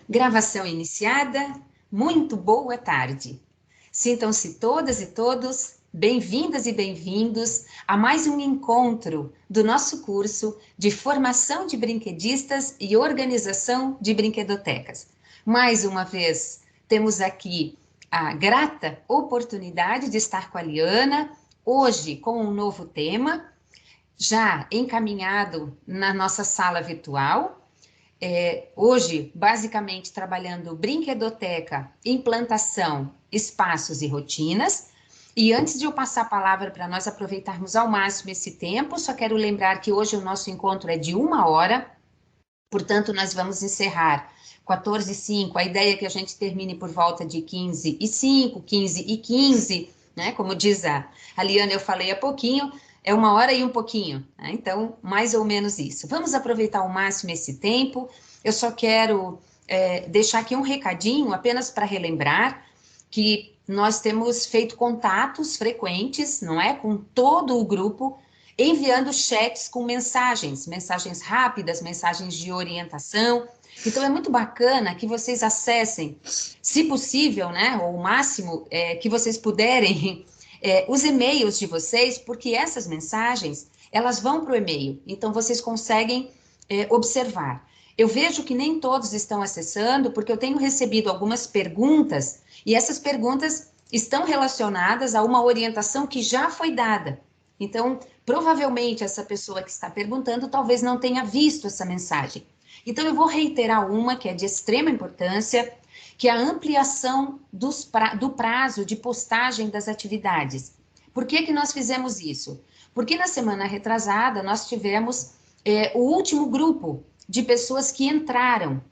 Gravação iniciada, muito boa tarde. Sintam-se todas e todos bem-vindas e bem-vindos a mais um encontro do nosso curso de formação de brinquedistas e organização de brinquedotecas. Mais uma vez, temos aqui a grata oportunidade de estar com a Liana, hoje com um novo tema, já encaminhado na nossa sala virtual. Hoje, basicamente, trabalhando brinquedoteca, implantação, espaços e rotinas. E antes de eu passar a palavra para nós aproveitarmos ao máximo esse tempo, só quero lembrar que hoje o nosso encontro é de 1 hora, portanto, nós vamos encerrar 14h05. A ideia é que a gente termine por volta de 15h05, 15h15, né? Como diz a Liana, eu falei há pouquinho, é 1 hora e um pouquinho, né? Então, mais ou menos isso. Vamos aproveitar ao máximo esse tempo. Eu só quero deixar aqui um recadinho, apenas para relembrar que nós temos feito contatos frequentes, não é? Com todo o grupo, enviando chats com mensagens rápidas, mensagens de orientação. Então, é muito bacana que vocês acessem, se possível, né? Ou o máximo que vocês puderem, os e-mails de vocês, porque essas mensagens, elas vão para o e-mail, então vocês conseguem observar. Eu vejo que nem todos estão acessando, porque eu tenho recebido algumas perguntas, e essas perguntas estão relacionadas a uma orientação que já foi dada. Então, provavelmente essa pessoa que está perguntando talvez não tenha visto essa mensagem. Então, eu vou reiterar uma que é de extrema importância, que é a ampliação do prazo de postagem das atividades. Por que nós fizemos isso? Porque na semana retrasada nós tivemos o último grupo de pessoas que entraram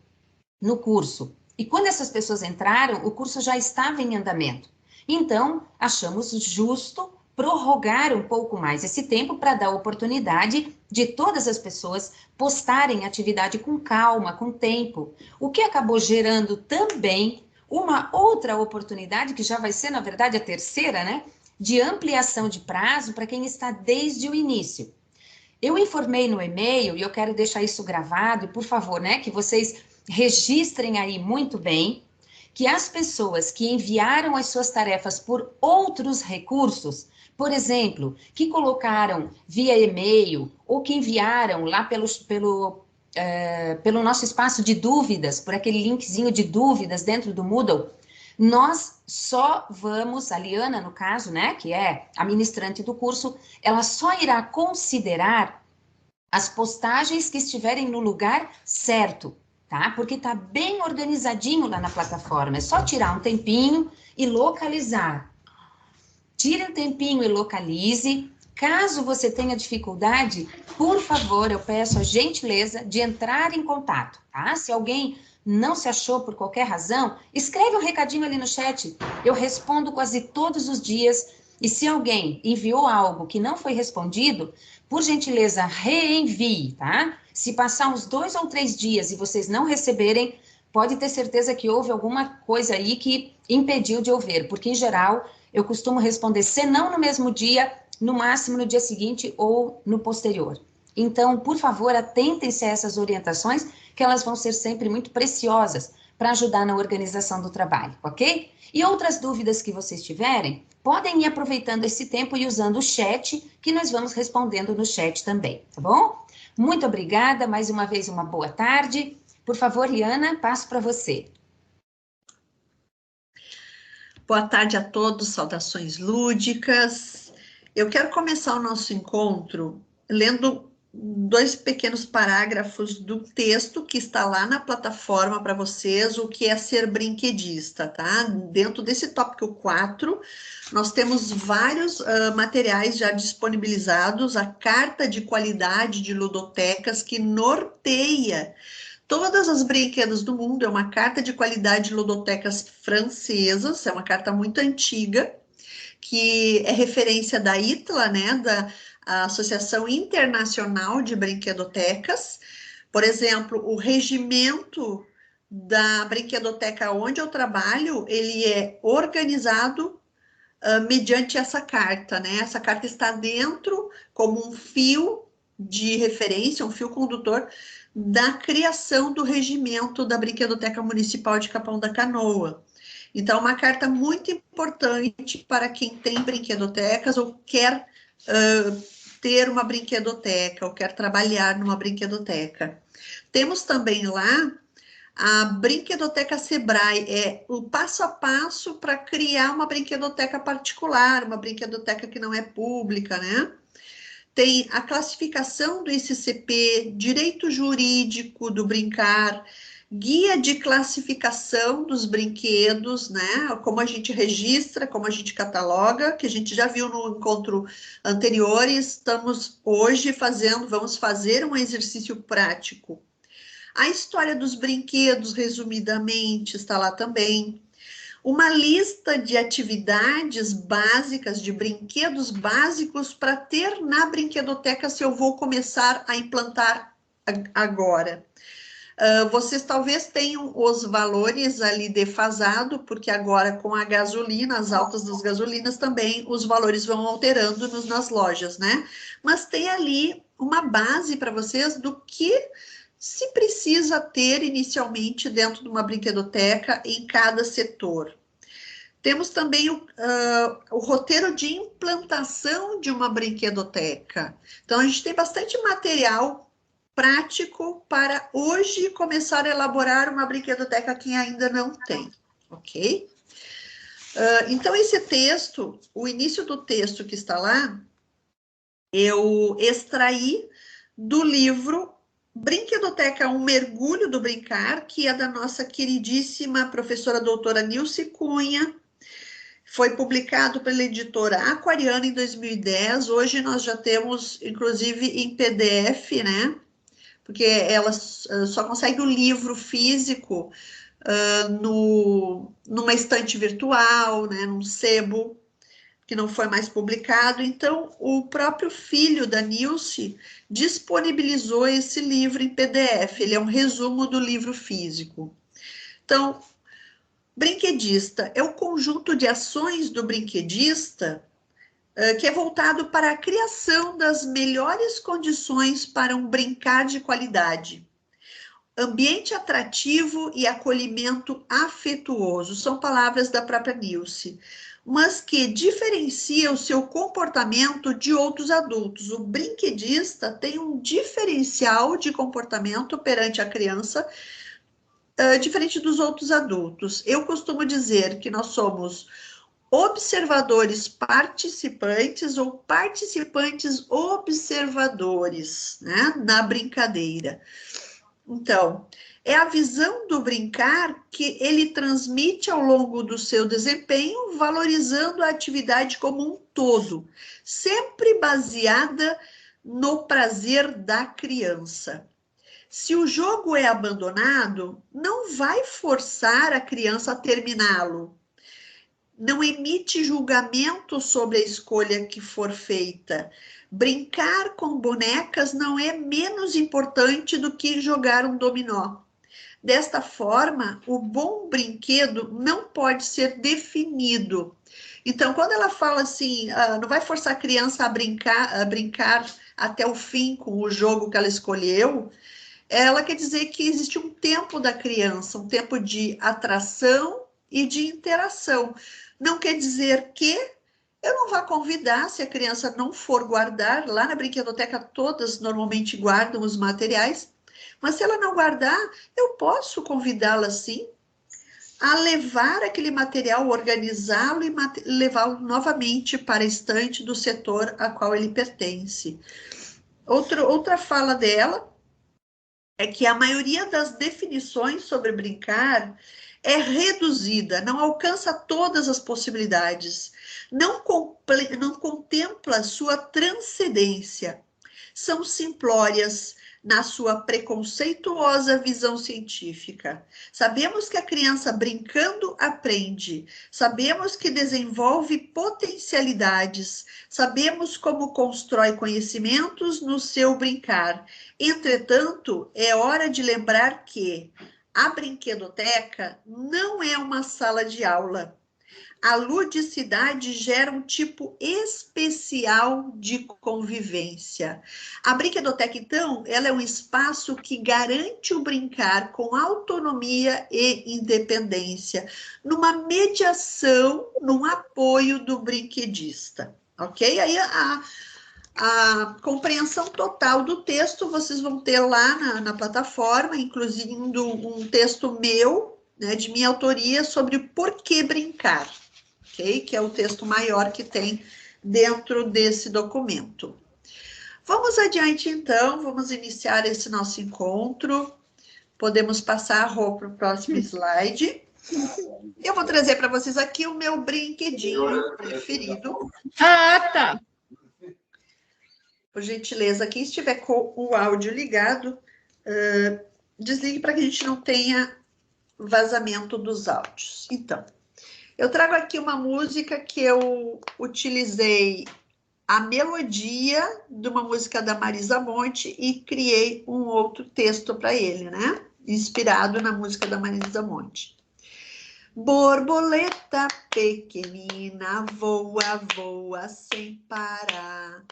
no curso. E quando essas pessoas entraram, o curso já estava em andamento. Então, achamos justo prorrogar um pouco mais esse tempo para dar oportunidade de todas as pessoas postarem atividade com calma, com tempo, o que acabou gerando também uma outra oportunidade, que já vai ser, na verdade, a terceira, né? De ampliação de prazo para quem está desde o início. Eu informei no e-mail, e eu quero deixar isso gravado, e por favor, né, que vocês registrem aí muito bem, que as pessoas que enviaram as suas tarefas por outros recursos, por exemplo, que colocaram via e-mail, ou que enviaram lá pelo nosso espaço de dúvidas, por aquele linkzinho de dúvidas dentro do Moodle, nós só vamos, a Liana, no caso, né, que é a ministrante do curso, ela só irá considerar as postagens que estiverem no lugar certo, tá? Porque tá bem organizadinho lá na plataforma, é só tirar um tempinho e localizar. Tire um tempinho e localize. Caso você tenha dificuldade, por favor, eu peço a gentileza de entrar em contato, tá? Se alguém não se achou por qualquer razão, escreve um recadinho ali no chat. Eu respondo quase todos os dias. E se alguém enviou algo que não foi respondido, por gentileza, reenvie, tá? Se passar uns 2 ou 3 dias e vocês não receberem, pode ter certeza que houve alguma coisa aí que impediu de eu ver, porque em geral eu costumo responder, se não no mesmo dia, no máximo no dia seguinte ou no posterior. Então, por favor, atentem-se a essas orientações, que elas vão ser sempre muito preciosas para ajudar na organização do trabalho, ok? E outras dúvidas que vocês tiverem, podem ir aproveitando esse tempo e usando o chat, que nós vamos respondendo no chat também, tá bom? Muito obrigada, mais uma vez uma boa tarde. Por favor, Liana, passo para você. Boa tarde a todos, saudações lúdicas. Eu quero começar o nosso encontro lendo 2 pequenos parágrafos do texto que está lá na plataforma para vocês, o que é ser brinquedista, tá? Dentro desse tópico 4, nós temos vários materiais já disponibilizados, a carta de qualidade de ludotecas que norteia todas as brinquedos do mundo, é uma carta de qualidade de ludotecas francesas, é uma carta muito antiga, que é referência da ITLA, né, da Associação Internacional de Brinquedotecas. Por exemplo, o regimento da brinquedoteca onde eu trabalho, ele é organizado mediante essa carta, né? Essa carta está dentro como um fio de referência, um fio condutor da criação do regimento da Brinquedoteca Municipal de Capão da Canoa. Então, uma carta muito importante para quem tem brinquedotecas ou quer ter uma brinquedoteca, ou quer trabalhar numa brinquedoteca. Temos também lá a Brinquedoteca Sebrae, é o passo a passo para criar uma brinquedoteca particular, uma brinquedoteca que não é pública, né? Tem a classificação do ICCP, direito jurídico do brincar, guia de classificação dos brinquedos, né? Como a gente registra, como a gente cataloga, que a gente já viu no encontro anterior, e estamos hoje vamos fazer um exercício prático. A história dos brinquedos, resumidamente, está lá também. Uma lista de atividades básicas, de brinquedos básicos para ter na brinquedoteca se eu vou começar a implantar agora. Vocês talvez tenham os valores ali defasados, porque agora com a gasolina, as altas das gasolinas também, os valores vão alterando nas lojas, né? Mas tem ali uma base para vocês do que se precisa ter inicialmente dentro de uma brinquedoteca em cada setor. Temos também o roteiro de implantação de uma brinquedoteca. Então, a gente tem bastante material prático para hoje começar a elaborar uma brinquedoteca quem ainda não tem, ok? Então, esse texto, o início do texto que está lá, eu extraí do livro Brinquedoteca, um mergulho do brincar, que é da nossa queridíssima professora doutora Nilce Cunha. Foi publicado pela editora Aquariana em 2010. Hoje nós já temos, inclusive, em PDF, né? Porque ela só consegue o livro físico numa estante virtual, né? Num sebo, que não foi mais publicado. Então, o próprio filho da Nilce disponibilizou esse livro em PDF. Ele é um resumo do livro físico. Então, brinquedista é o conjunto de ações do brinquedista que é voltado para a criação das melhores condições para um brincar de qualidade. Ambiente atrativo e acolhimento afetuoso, são palavras da própria Nilce, mas que diferencia o seu comportamento de outros adultos. O brinquedista tem um diferencial de comportamento perante a criança, diferente dos outros adultos. Eu costumo dizer que nós somos observadores participantes ou participantes observadores, né, na brincadeira. Então, é a visão do brincar que ele transmite ao longo do seu desempenho, valorizando a atividade como um todo, sempre baseada no prazer da criança. Se o jogo é abandonado, não vai forçar a criança a terminá-lo. Não emite julgamento sobre a escolha que for feita. Brincar com bonecas não é menos importante do que jogar um dominó. Desta forma, o bom brinquedo não pode ser definido. Então, quando ela fala assim, não vai forçar a criança a brincar até o fim com o jogo que ela escolheu, ela quer dizer que existe um tempo da criança, um tempo de atração e de interação. Não quer dizer que eu não vá convidar, se a criança não for guardar, lá na brinquedoteca todas normalmente guardam os materiais, mas se ela não guardar, eu posso convidá-la sim a levar aquele material, organizá-lo e levá-lo novamente para a estante do setor a qual ele pertence. Outra fala dela é que a maioria das definições sobre brincar é reduzida, não alcança todas as possibilidades, não contempla sua transcendência, são simplórias na sua preconceituosa visão científica. Sabemos que a criança brincando aprende, sabemos que desenvolve potencialidades, sabemos como constrói conhecimentos no seu brincar. Entretanto, é hora de lembrar que a brinquedoteca não é uma sala de aula. a ludicidade gera um tipo especial de convivência. A brinquedoteca, então, ela é um espaço que garante o brincar com autonomia e independência, numa mediação, num apoio do brinquedista, ok? Aí a compreensão total do texto vocês vão ter lá na plataforma, inclusive um texto meu, né, de minha autoria, sobre por que brincar, ok? Que é o texto maior que tem dentro desse documento. Vamos adiante, então, vamos iniciar esse nosso encontro. Podemos passar para o próximo slide. Eu vou trazer para vocês aqui o meu brinquedinho preferido. Ah, tá. Por gentileza, quem estiver com o áudio ligado, desligue para que a gente não tenha vazamento dos áudios. Então, eu trago aqui uma música que eu utilizei a melodia de uma música da Marisa Monte e criei um outro texto para ele, né? Inspirado na música da Marisa Monte. Borboleta pequenina, voa, voa sem parar.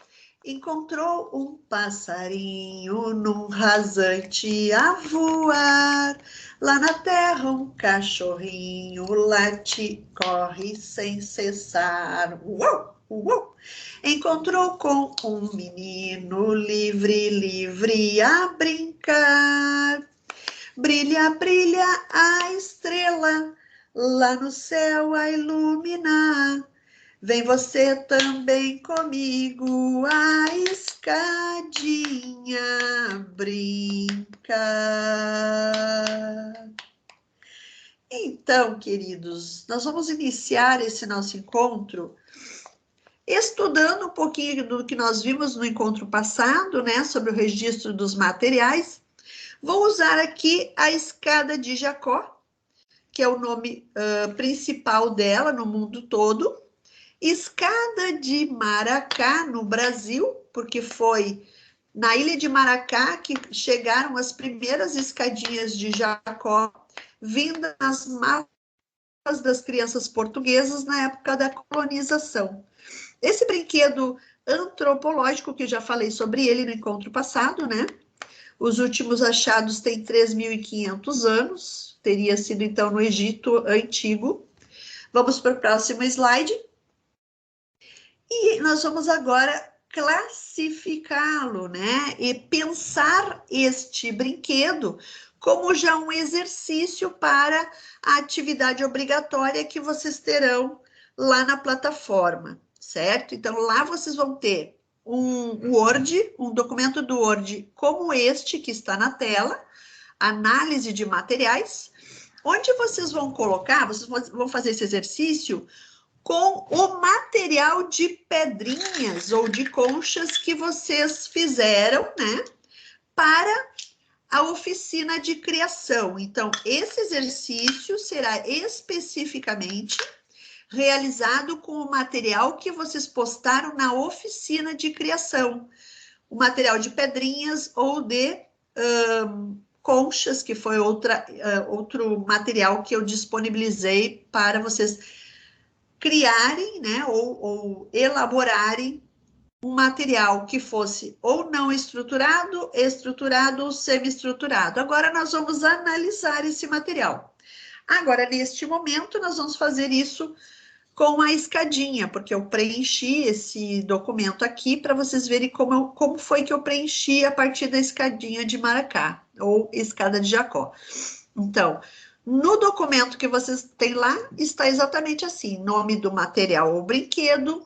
Encontrou um passarinho num rasante a voar. Lá na terra um cachorrinho late, corre sem cessar. Uou, uou. Encontrou com um menino livre, livre a brincar. Brilha, brilha a estrela lá no céu a iluminar. Vem você também comigo a escadinha brincar. Então, queridos, nós vamos iniciar esse nosso encontro estudando um pouquinho do que nós vimos no encontro passado, né, sobre o registro dos materiais. Vou usar aqui a escada de Jacó, que é o nome principal dela no mundo todo. Escada de Maracá, no Brasil, porque foi na ilha de Maracá que chegaram as primeiras escadinhas de Jacó, vindas nas malas das crianças portuguesas na época da colonização. Esse brinquedo antropológico, que eu já falei sobre ele no encontro passado, né? Os últimos achados têm 3.500 anos, teria sido então no Egito Antigo. Vamos para o próximo slide. E nós vamos agora classificá-lo, né? E pensar este brinquedo como já um exercício para a atividade obrigatória que vocês terão lá na plataforma, certo? Então, lá vocês vão ter um Word, um documento do Word como este que está na tela, análise de materiais, onde vocês vão colocar, vocês vão fazer esse exercício com o material de pedrinhas ou de conchas que vocês fizeram, né, para a oficina de criação. Então, esse exercício será especificamente realizado com o material que vocês postaram na oficina de criação. O material de pedrinhas ou de conchas, que foi outro material que eu disponibilizei para vocês criarem, né, ou elaborarem um material que fosse ou não estruturado, estruturado ou semi-estruturado. Agora nós vamos analisar esse material. Agora, neste momento, nós vamos fazer isso com a escadinha, porque eu preenchi esse documento aqui para vocês verem como foi que eu preenchi a partir da escadinha de Maracá, ou escada de Jacó. Então, no documento que vocês têm lá, está exatamente assim, nome do material ou brinquedo,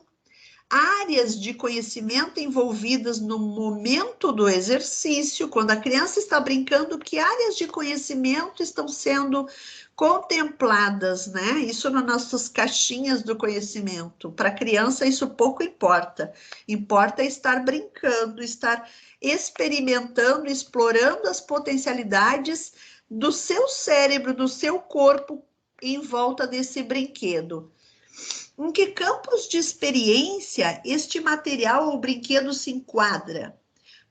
áreas de conhecimento envolvidas no momento do exercício, quando a criança está brincando, que áreas de conhecimento estão sendo contempladas, né? Isso nas nossas caixinhas do conhecimento. Para a criança, isso pouco importa. Importa estar brincando, estar experimentando, explorando as potencialidades do seu cérebro, do seu corpo em volta desse brinquedo. Em que campos de experiência este material ou brinquedo se enquadra?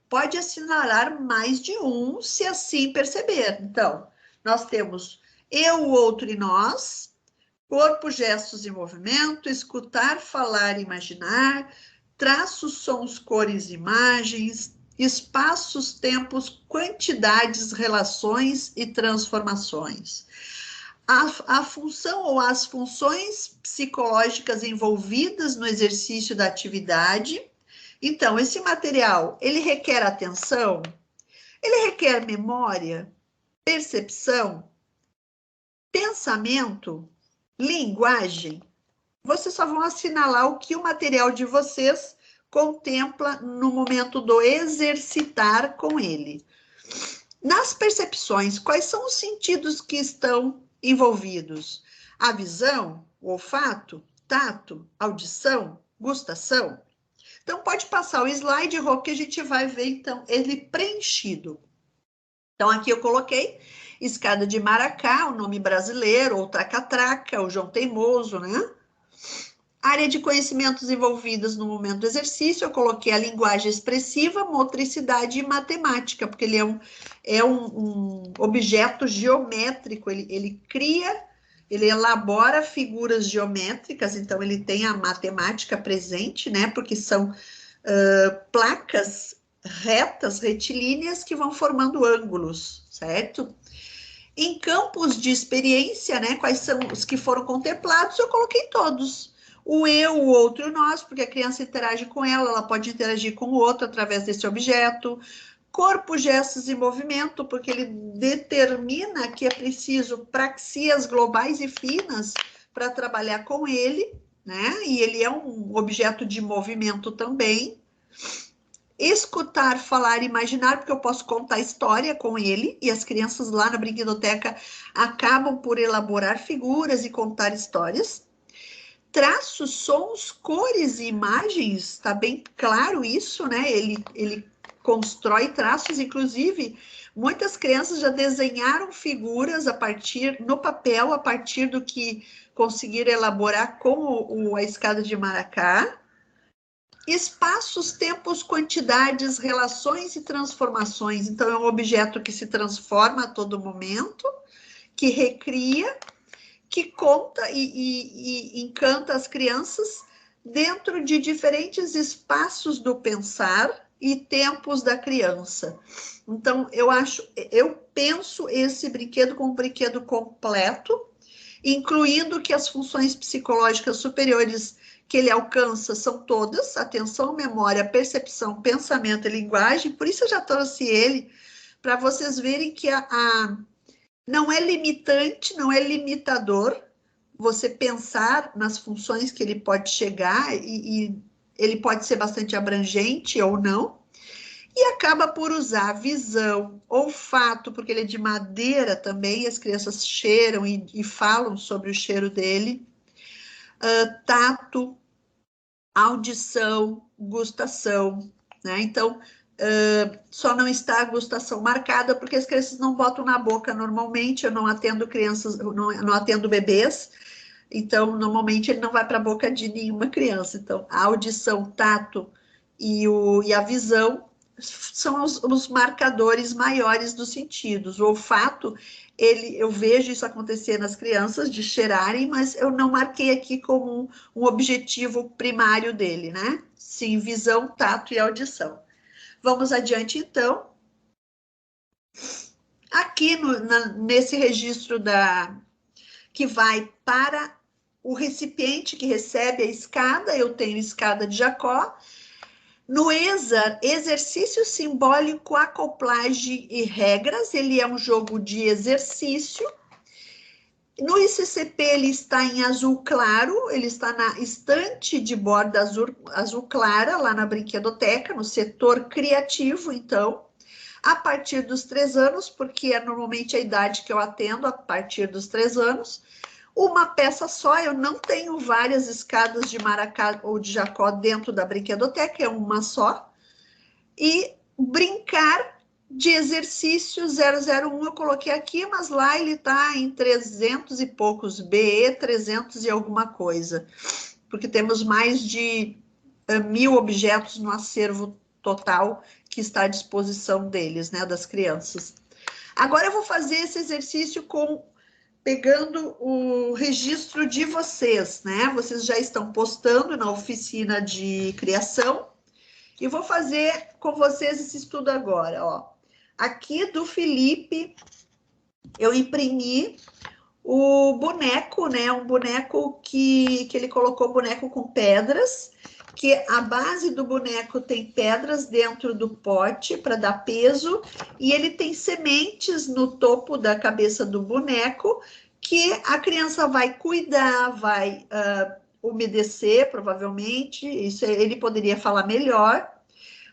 Pode assinalar mais de um, se assim perceber. Então, nós temos eu, o outro e nós, Corpo, gestos e movimento, escutar, falar, imaginar, traços, sons, cores, imagens, espaços, tempos, quantidades, relações e transformações. A função ou as funções psicológicas envolvidas no exercício da atividade. Então, esse material, ele requer atenção, ele requer memória, percepção, pensamento, linguagem. Vocês só vão assinalar o que o material de vocês contempla no momento do exercitar com ele. Nas percepções, quais são os sentidos que estão envolvidos? A visão, o olfato, tato, audição, gustação. Então, pode passar o slide, Rô, que a gente vai ver, então, ele preenchido. Então, aqui eu coloquei escada de maracá, o nome brasileiro, ou traca-traca, o João Teimoso, né? Área de conhecimentos envolvidas no momento do exercício, eu coloquei a linguagem expressiva, motricidade e matemática, porque ele é um objeto geométrico, ele cria, ele elabora figuras geométricas, então ele tem a matemática presente, né? Porque são placas retas, retilíneas, que vão formando ângulos, certo? Em campos de experiência, né? Quais são os que foram contemplados? Eu coloquei todos. O eu, o outro e o nós, porque a criança interage com ela pode interagir com o outro através desse objeto. Corpo, gestos e movimento, porque ele determina que é preciso praxias globais e finas para trabalhar com ele, né? E ele é um objeto de movimento também. Escutar, falar, imaginar, porque eu posso contar história com ele, e as crianças lá na brinquedoteca acabam por elaborar figuras e contar histórias. Traços, sons, cores e imagens, está bem claro isso, né? Ele constrói traços, inclusive, muitas crianças já desenharam figuras no papel, a partir do que conseguiram elaborar com a escada de maracá. Espaços, tempos, quantidades, relações e transformações. Então, é um objeto que se transforma a todo momento, que recria, que conta e encanta as crianças dentro de diferentes espaços do pensar e tempos da criança. Então, eu penso esse brinquedo como um brinquedo completo, incluindo que as funções psicológicas superiores que ele alcança são todas: atenção, memória, percepção, pensamento e linguagem. Por isso eu já trouxe ele, para vocês verem que não é limitante, não é limitador você pensar nas funções que ele pode chegar, e ele pode ser bastante abrangente ou não, e acaba por usar visão, olfato, porque ele é de madeira também, e as crianças cheiram e falam sobre o cheiro dele, tato, audição, gustação, né? Então, só não está a gustação marcada porque as crianças não botam na boca normalmente. Eu não atendo crianças, não atendo bebês, então normalmente ele não vai para a boca de nenhuma criança. Então, a audição, tato e a visão são os marcadores maiores dos sentidos. O olfato, eu vejo isso acontecer nas crianças, de cheirarem, mas eu não marquei aqui como um objetivo primário dele, né? Sim, visão, tato e audição. Vamos adiante, então. Aqui nesse registro que vai para o recipiente que recebe a escada, eu tenho escada de Jacó. No ESA, exercício simbólico, acoplagem e regras, ele é um jogo de exercício. No ICCP, ele está em azul claro, ele está na estante de borda azul clara, lá na brinquedoteca, no setor criativo, então, a partir dos 3 anos, porque é normalmente a idade que eu atendo, a partir dos 3 anos. Uma peça só, eu não tenho várias escadas de maracá ou de Jacó dentro da brinquedoteca, é uma só. E brincar de exercício 001, eu coloquei aqui, mas lá ele está em 300 e poucos, BE 300 e alguma coisa, porque temos mais de 1000 objetos no acervo total que está à disposição deles, né, das crianças. Agora eu vou fazer esse exercício com pegando o registro de vocês, né? Vocês já estão postando na oficina de criação e vou fazer com vocês esse estudo agora, ó. Aqui do Felipe, eu imprimi o boneco, né? Um boneco que ele colocou boneco com pedras, que a base do boneco tem pedras dentro do pote para dar peso, e ele tem sementes no topo da cabeça do boneco, que a criança vai cuidar, vai umedecer, provavelmente, isso ele poderia falar melhor,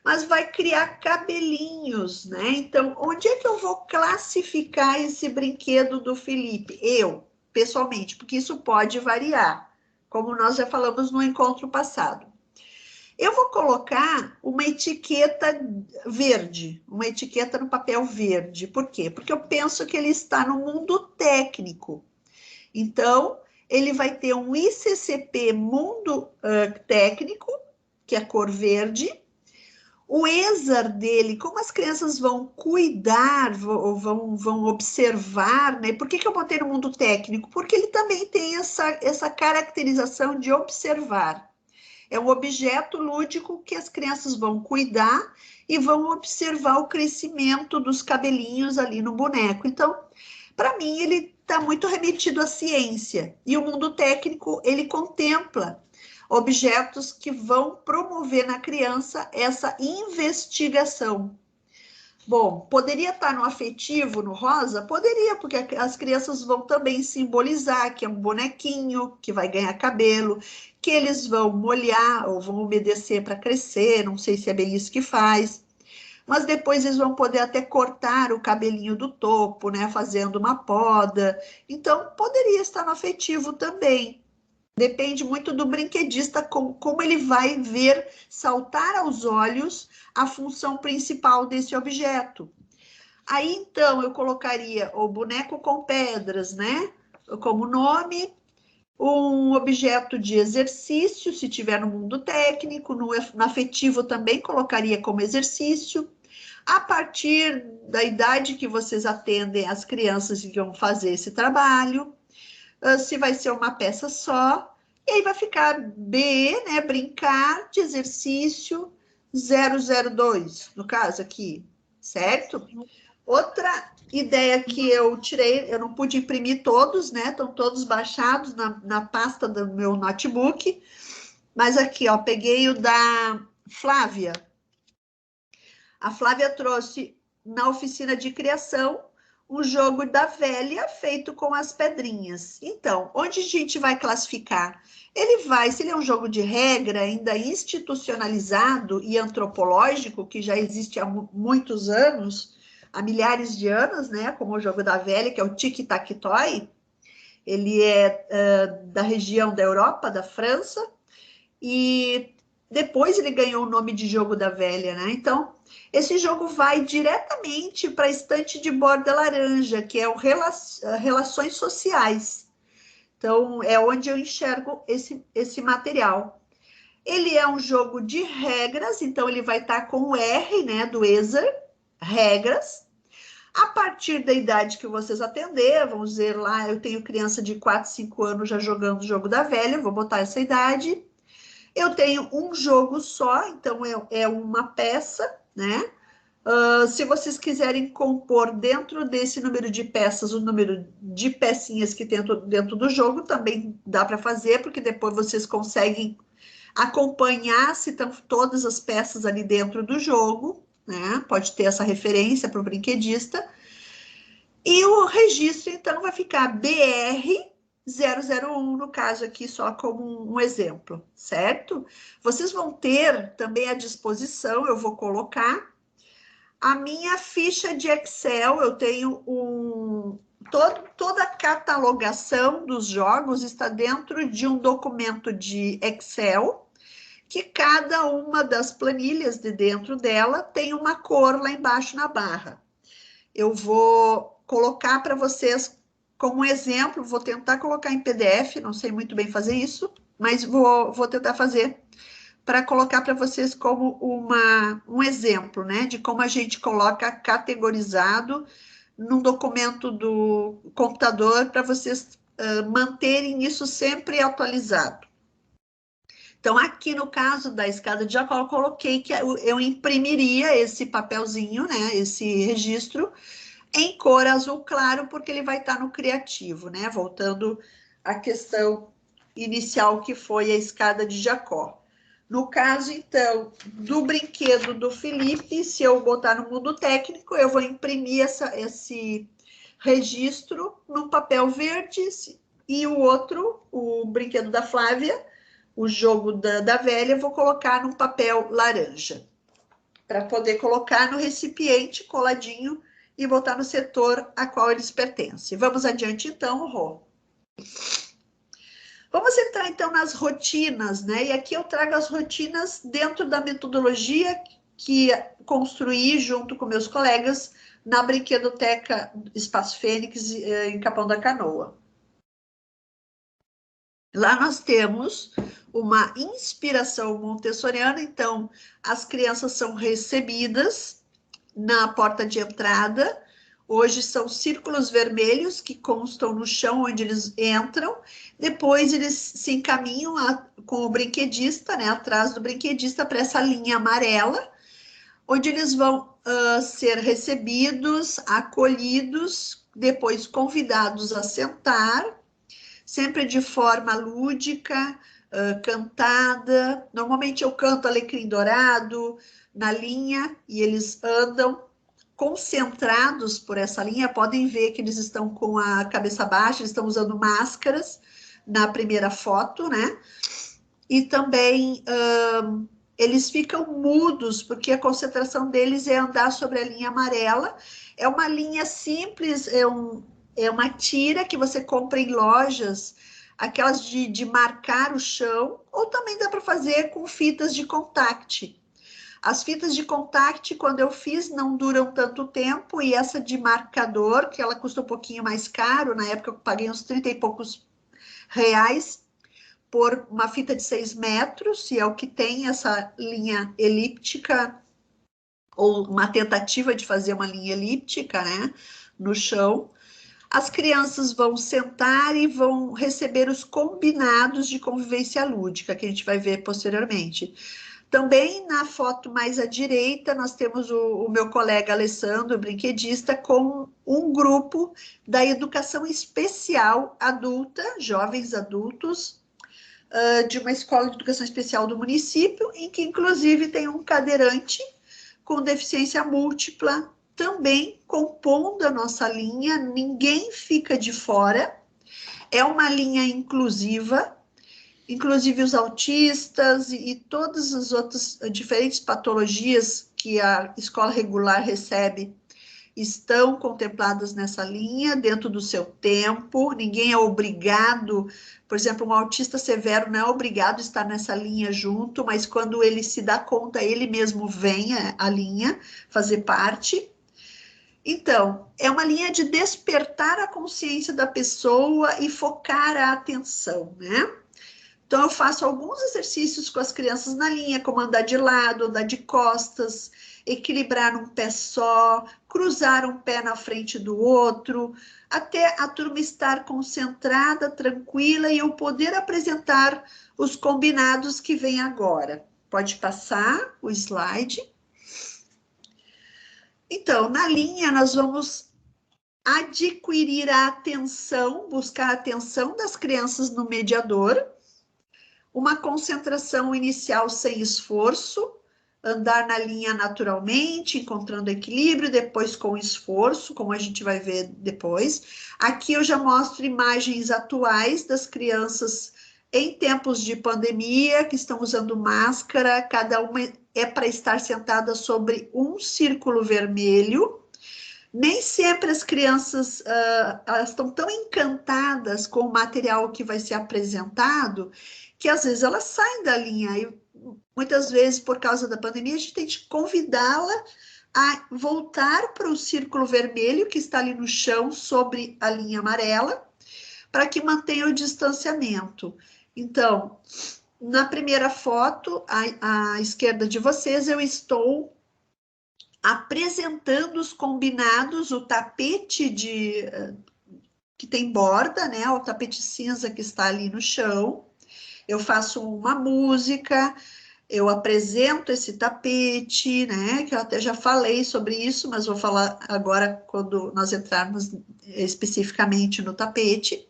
mas vai criar cabelinhos, né? Então, onde é que eu vou classificar esse brinquedo do Felipe? Eu, pessoalmente, porque isso pode variar, como nós já falamos no encontro passado. Eu vou colocar uma etiqueta verde, uma etiqueta no papel verde. Por quê? Porque eu penso que ele está no mundo técnico. Então, ele vai ter um ICCP Mundo Técnico, que é cor verde. O ESAR dele, como as crianças vão cuidar, vão observar, né? Por que eu botei no mundo técnico? Porque ele também tem essa caracterização de observar. É um objeto lúdico que as crianças vão cuidar e vão observar o crescimento dos cabelinhos ali no boneco. Então, para mim, ele está muito remetido à ciência. E o mundo técnico, ele contempla objetos que vão promover na criança essa investigação. Bom, poderia estar no afetivo, no rosa? Poderia, porque as crianças vão também simbolizar que é um bonequinho que vai ganhar cabelo, que eles vão molhar ou vão umedecer para crescer, não sei se é bem isso que faz. Mas depois eles vão poder até cortar o cabelinho do topo, né, fazendo uma poda. Então, poderia estar no afetivo também. Depende muito do brinquedista, como ele vai ver saltar aos olhos a função principal desse objeto. Aí, então, eu colocaria o boneco com pedras, né? Como nome, um objeto de exercício, se tiver no mundo técnico, no afetivo também colocaria como exercício. A partir da idade que vocês atendem as crianças que vão fazer esse trabalho, se vai ser uma peça só, e aí vai ficar B, né, brincar de exercício 002, no caso aqui, certo? Outra ideia que eu tirei, eu não pude imprimir todos, né, estão todos baixados na pasta do meu notebook, mas aqui, ó, peguei o da Flávia. A Flávia trouxe na oficina de criação um jogo da velha feito com as pedrinhas. Então, onde a gente vai classificar? Ele vai, se ele é um jogo de regra, ainda institucionalizado e antropológico, que já existe há muitos anos, há milhares de anos, né? Como o jogo da velha, que é o tic-tac-toe. Ele é da região da Europa, da França, e depois ele ganhou o nome de jogo da velha, né? Então, esse jogo vai diretamente para a estante de borda laranja, que é o Relações Sociais. Então, é onde eu enxergo esse material. Ele é um jogo de regras, então ele vai estar com o R, né, do ESAR, regras. A partir da idade que vocês atender, vamos dizer lá, eu tenho criança de 4, 5 anos já jogando o jogo da velha, vou botar essa idade. Eu tenho um jogo só, então é uma peça, né? Se vocês quiserem compor dentro desse número de peças, o número de pecinhas que tem dentro do jogo, também dá para fazer, porque depois vocês conseguem acompanhar se estão todas as peças ali dentro do jogo, né? Pode ter essa referência para o brinquedista. E o registro, então, vai ficar BR 001, no caso aqui, só como um exemplo, certo? Vocês vão ter também à disposição, eu vou colocar, a minha ficha de Excel, eu tenho toda a catalogação dos jogos está dentro de um documento de Excel, que cada uma das planilhas de dentro dela tem uma cor lá embaixo na barra. Eu vou colocar para vocês como exemplo, vou tentar colocar em PDF, não sei muito bem fazer isso, mas vou tentar fazer para colocar para vocês como um exemplo, né, de como a gente coloca categorizado num documento do computador para vocês manterem isso sempre atualizado. Então, aqui no caso da escada de Jacó, eu coloquei que eu imprimiria esse papelzinho, né, esse registro, em cor azul claro, porque ele vai estar no criativo, né? Voltando à questão inicial, que foi a escada de Jacó. No caso, então, do brinquedo do Felipe, se eu botar no mundo técnico, eu vou imprimir esse registro num papel verde, e o outro, o brinquedo da Flávia, o jogo da velha, eu vou colocar num papel laranja, para poder colocar no recipiente coladinho e botar no setor a qual eles pertencem. Vamos adiante, então, Rô. Vamos entrar, então, nas rotinas, né? E aqui eu trago as rotinas dentro da metodologia que construí junto com meus colegas na Brinquedoteca Espaço Fênix, em Capão da Canoa. Lá nós temos uma inspiração montessoriana, então as crianças são recebidas na porta de entrada. Hoje são círculos vermelhos que constam no chão onde eles entram. Depois eles se encaminham com o brinquedista, né, atrás do brinquedista, para essa linha amarela, onde eles vão ser recebidos, acolhidos, depois convidados a sentar, sempre de forma lúdica, cantada. Normalmente eu canto Alecrim Dourado na linha e eles andam concentrados por essa linha. Podem ver que eles estão com a cabeça baixa, eles estão usando máscaras na primeira foto, né? E também eles ficam mudos, porque a concentração deles é andar sobre a linha amarela. É uma linha simples, é uma tira que você compra em lojas, aquelas de marcar o chão, ou também dá para fazer com fitas de contact. As fitas de contact, quando eu fiz, não duram tanto tempo, e essa de marcador, que ela custa um pouquinho mais caro, na época eu paguei uns 30 e poucos reais por uma fita de 6 metros, e é o que tem essa linha elíptica, ou uma tentativa de fazer uma linha elíptica, né, no chão. As crianças vão sentar e vão receber os combinados de convivência lúdica, que a gente vai ver posteriormente. Também na foto mais à direita, nós temos o meu colega Alessandro, brinquedista, com um grupo da educação especial adulta, jovens adultos, de uma escola de educação especial do município, em que inclusive tem um cadeirante com deficiência múltipla, também compondo a nossa linha. Ninguém fica de fora, é uma linha inclusiva, inclusive os autistas e todas as outras diferentes patologias que a escola regular recebe estão contempladas nessa linha, dentro do seu tempo. Ninguém é obrigado, por exemplo, um autista severo não é obrigado a estar nessa linha junto, mas quando ele se dá conta, ele mesmo vem à linha fazer parte. Então, é uma linha de despertar a consciência da pessoa e focar a atenção, né? Então, eu faço alguns exercícios com as crianças na linha, como andar de lado, andar de costas, equilibrar um pé só, cruzar um pé na frente do outro, até a turma estar concentrada, tranquila, e eu poder apresentar os combinados que vem agora. Pode passar o slide. Então, na linha, nós vamos adquirir a atenção, buscar a atenção das crianças no mediador, uma concentração inicial sem esforço, andar na linha naturalmente, encontrando equilíbrio, depois com esforço, como a gente vai ver depois. Aqui eu já mostro imagens atuais das crianças em tempos de pandemia, que estão usando máscara, cada uma é para estar sentada sobre um círculo vermelho. Nem sempre as crianças elas estão tão encantadas com o material que vai ser apresentado, que às vezes elas saem da linha. E muitas vezes, por causa da pandemia, a gente tem que convidá-la a voltar para o círculo vermelho que está ali no chão, sobre a linha amarela, para que mantenha o distanciamento. Então, na primeira foto, à esquerda de vocês, eu estou apresentando os combinados, o tapete que tem borda, né? O tapete cinza que está ali no chão. Eu faço uma música, eu apresento esse tapete, né? Que eu até já falei sobre isso, mas vou falar agora quando nós entrarmos especificamente no tapete.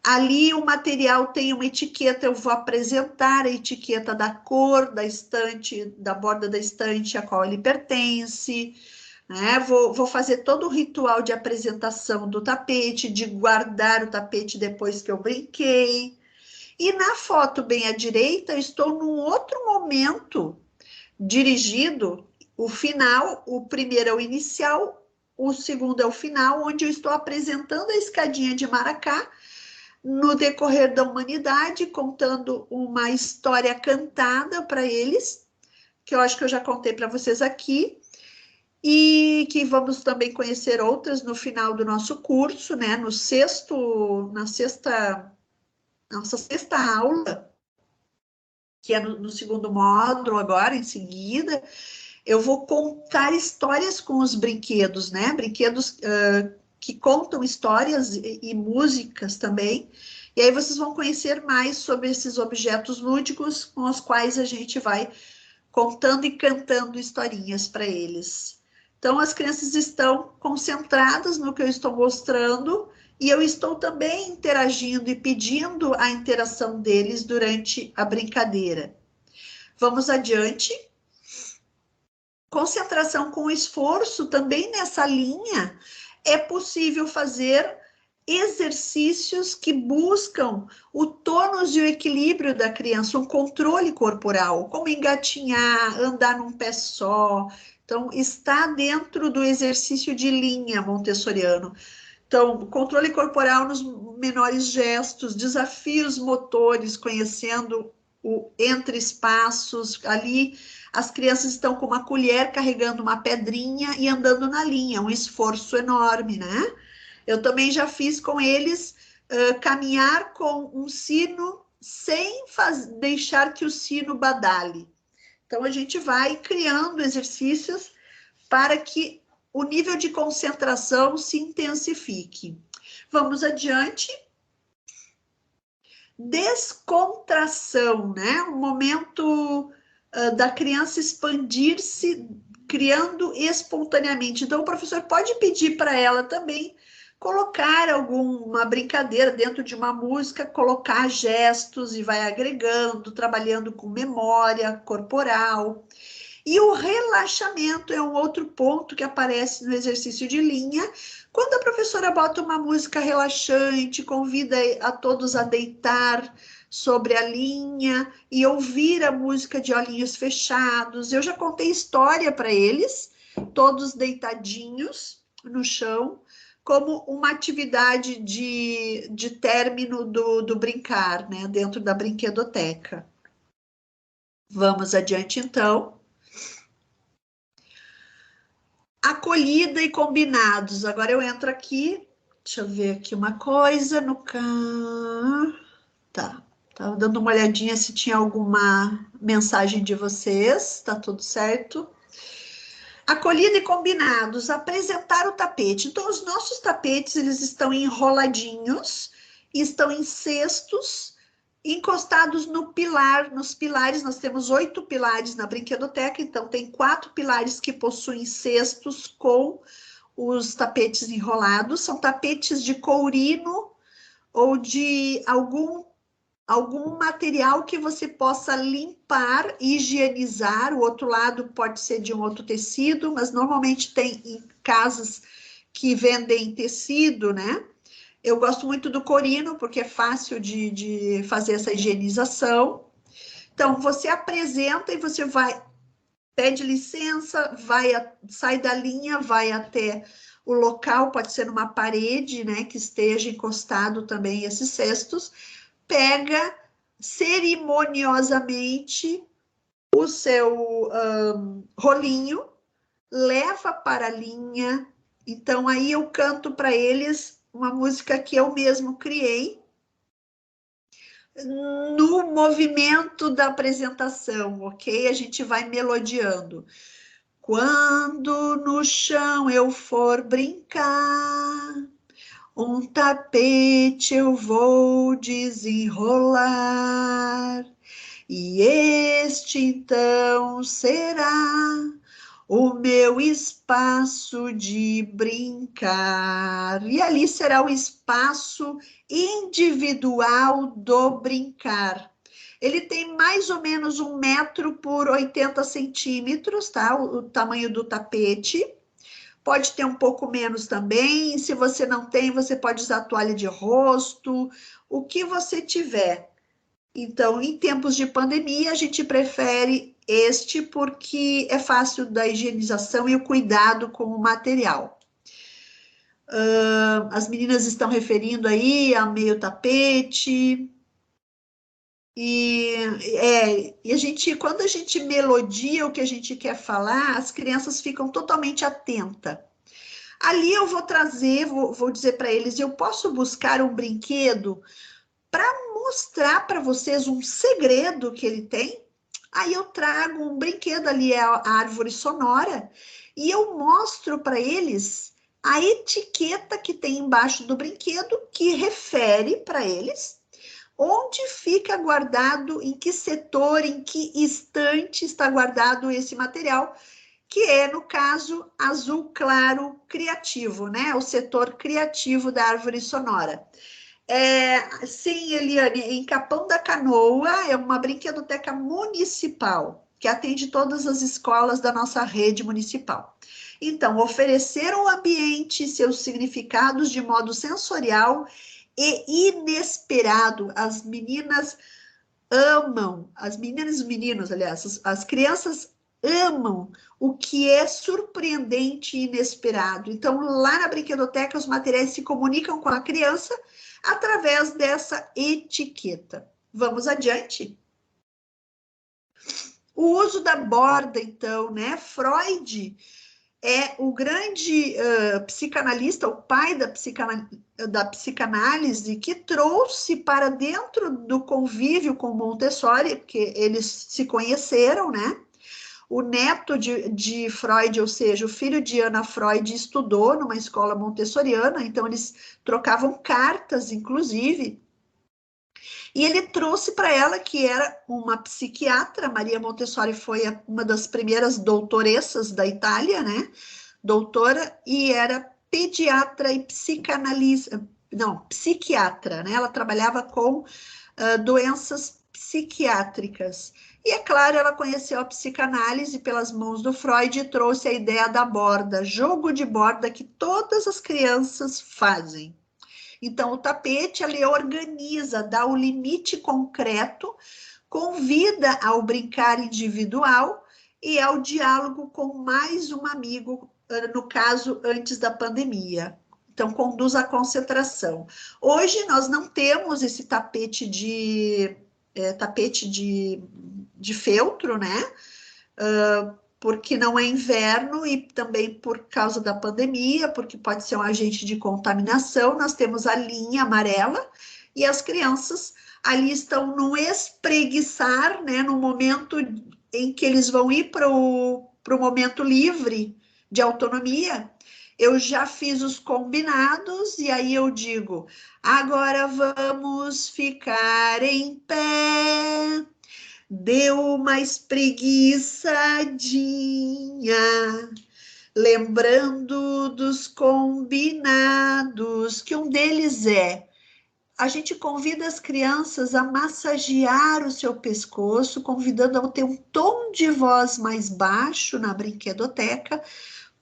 Ali o material tem uma etiqueta, eu vou apresentar a etiqueta da cor da estante, da borda da estante a qual ele pertence, né? Vou fazer todo o ritual de apresentação do tapete, de guardar o tapete depois que eu brinquei. E na foto bem à direita, eu estou num outro momento dirigido, o final, o primeiro é o inicial, o segundo é o final, onde eu estou apresentando a escadinha de Maracá, no decorrer da humanidade, contando uma história cantada para eles, que eu acho que eu já contei para vocês aqui, e que vamos também conhecer outras no final do nosso curso, né? Nossa sexta aula, que é no segundo módulo agora, em seguida, eu vou contar histórias com os brinquedos, né? Brinquedos que contam histórias e músicas também. E aí vocês vão conhecer mais sobre esses objetos lúdicos com os quais a gente vai contando e cantando historinhas para eles. Então, as crianças estão concentradas no que eu estou mostrando e eu estou também interagindo e pedindo a interação deles durante a brincadeira. Vamos adiante. Concentração com esforço, também nessa linha, é possível fazer exercícios que buscam o tônus e o equilíbrio da criança, um controle corporal, como engatinhar, andar num pé só. Então, está dentro do exercício de linha montessoriano. Então, controle corporal nos menores gestos, desafios motores, conhecendo o entre espaços. Ali, as crianças estão com uma colher carregando uma pedrinha e andando na linha, um esforço enorme, né? Eu também já fiz com eles caminhar com um sino sem deixar que o sino badale. Então, a gente vai criando exercícios para que o nível de concentração se intensifique. Vamos adiante. Descontração, né? Um momento da criança expandir-se, criando espontaneamente. Então, o professor pode pedir para ela também colocar alguma brincadeira dentro de uma música, colocar gestos e vai agregando, trabalhando com memória corporal. E o relaxamento é um outro ponto que aparece no exercício de linha, quando a professora bota uma música relaxante, convida a todos a deitar sobre a linha e ouvir a música de olhinhos fechados. Eu já contei história para eles, todos deitadinhos no chão, como uma atividade de término do brincar, né, dentro da brinquedoteca. Vamos adiante, então. Acolhida e combinados. Agora eu entro aqui, deixa eu ver aqui uma coisa no Tá, tava dando uma olhadinha se tinha alguma mensagem de vocês, tá tudo certo? Acolhida e combinados, apresentar o tapete. Então, os nossos tapetes, eles estão enroladinhos, estão em cestos, encostados no pilar, nos pilares. Nós temos 8 pilares na brinquedoteca, então tem 4 pilares que possuem cestos com os tapetes enrolados. São tapetes de courino ou de algum material que você possa limpar, higienizar. O outro lado pode ser de um outro tecido, mas normalmente tem em casas que vendem tecido, né? Eu gosto muito do corino, porque é fácil de fazer essa higienização. Então, você apresenta e você pede licença, sai da linha, vai até o local, pode ser numa parede, né, que esteja encostado também esses cestos, pega cerimoniosamente o seu rolinho, leva para a linha. Então, aí eu canto para eles uma música que eu mesmo criei no movimento da apresentação, ok? A gente vai melodiando. Quando no chão eu for brincar, um tapete eu vou desenrolar, e este então será o meu espaço de brincar. E ali será o espaço individual do brincar. Ele tem mais ou menos 1 metro por 80 centímetros, tá? O tamanho do tapete. Pode ter um pouco menos também. Se você não tem, você pode usar toalha de rosto, o que você tiver. Então, em tempos de pandemia, a gente prefere este porque é fácil da higienização e o cuidado com o material. As meninas estão referindo aí a meio tapete. E a gente, quando a gente melodia o que a gente quer falar, as crianças ficam totalmente atentas. Ali eu vou trazer, vou dizer para eles, eu posso buscar um brinquedo para mostrar para vocês um segredo que ele tem. Aí eu trago um brinquedo ali, é a árvore sonora, e eu mostro para eles a etiqueta que tem embaixo do brinquedo, que refere para eles onde fica guardado, em que setor, em que estante está guardado esse material, que é, no caso, azul claro criativo, né? O setor criativo da árvore sonora. Sim, Eliane, em Capão da Canoa é uma brinquedoteca municipal que atende todas as escolas da nossa rede municipal. Então, oferecer um ambiente e seus significados de modo sensorial e inesperado. As meninas amam, as meninas e os meninos, aliás, as crianças amam o que é surpreendente e inesperado. Então, lá na brinquedoteca, os materiais se comunicam com a criança através dessa etiqueta. Vamos adiante? O uso da borda, então, né? Freud é o grande psicanalista, o pai da psicanálise, que trouxe para dentro do convívio com Montessori, porque eles se conheceram, né? O neto de Freud, ou seja, o filho de Ana Freud, estudou numa escola montessoriana, então eles trocavam cartas, inclusive. E ele trouxe para ela, que era uma psiquiatra, Maria Montessori foi uma das primeiras doutoressas da Itália, né? Doutora, e era pediatra e psicanalista, não, psiquiatra, né? Ela trabalhava com doenças psiquiátricas. E é claro, ela conheceu a psicanálise pelas mãos do Freud e trouxe a ideia da borda, jogo de borda que todas as crianças fazem. Então, o tapete, ele organiza, dá o limite concreto, convida ao brincar individual e ao diálogo com mais um amigo, no caso, antes da pandemia. Então, conduz à concentração. Hoje, nós não temos esse tapete de feltro, né? Porque não é inverno e também por causa da pandemia, porque pode ser um agente de contaminação. Nós temos a linha amarela e as crianças ali estão no espreguiçar, né, no momento em que eles vão ir para o momento livre de autonomia. Eu já fiz os combinados e aí eu digo, agora vamos ficar em pé. Deu uma espreguiçadinha, lembrando dos combinados, que um deles é: a gente convida as crianças a massagear o seu pescoço, convidando a ter um tom de voz mais baixo na brinquedoteca,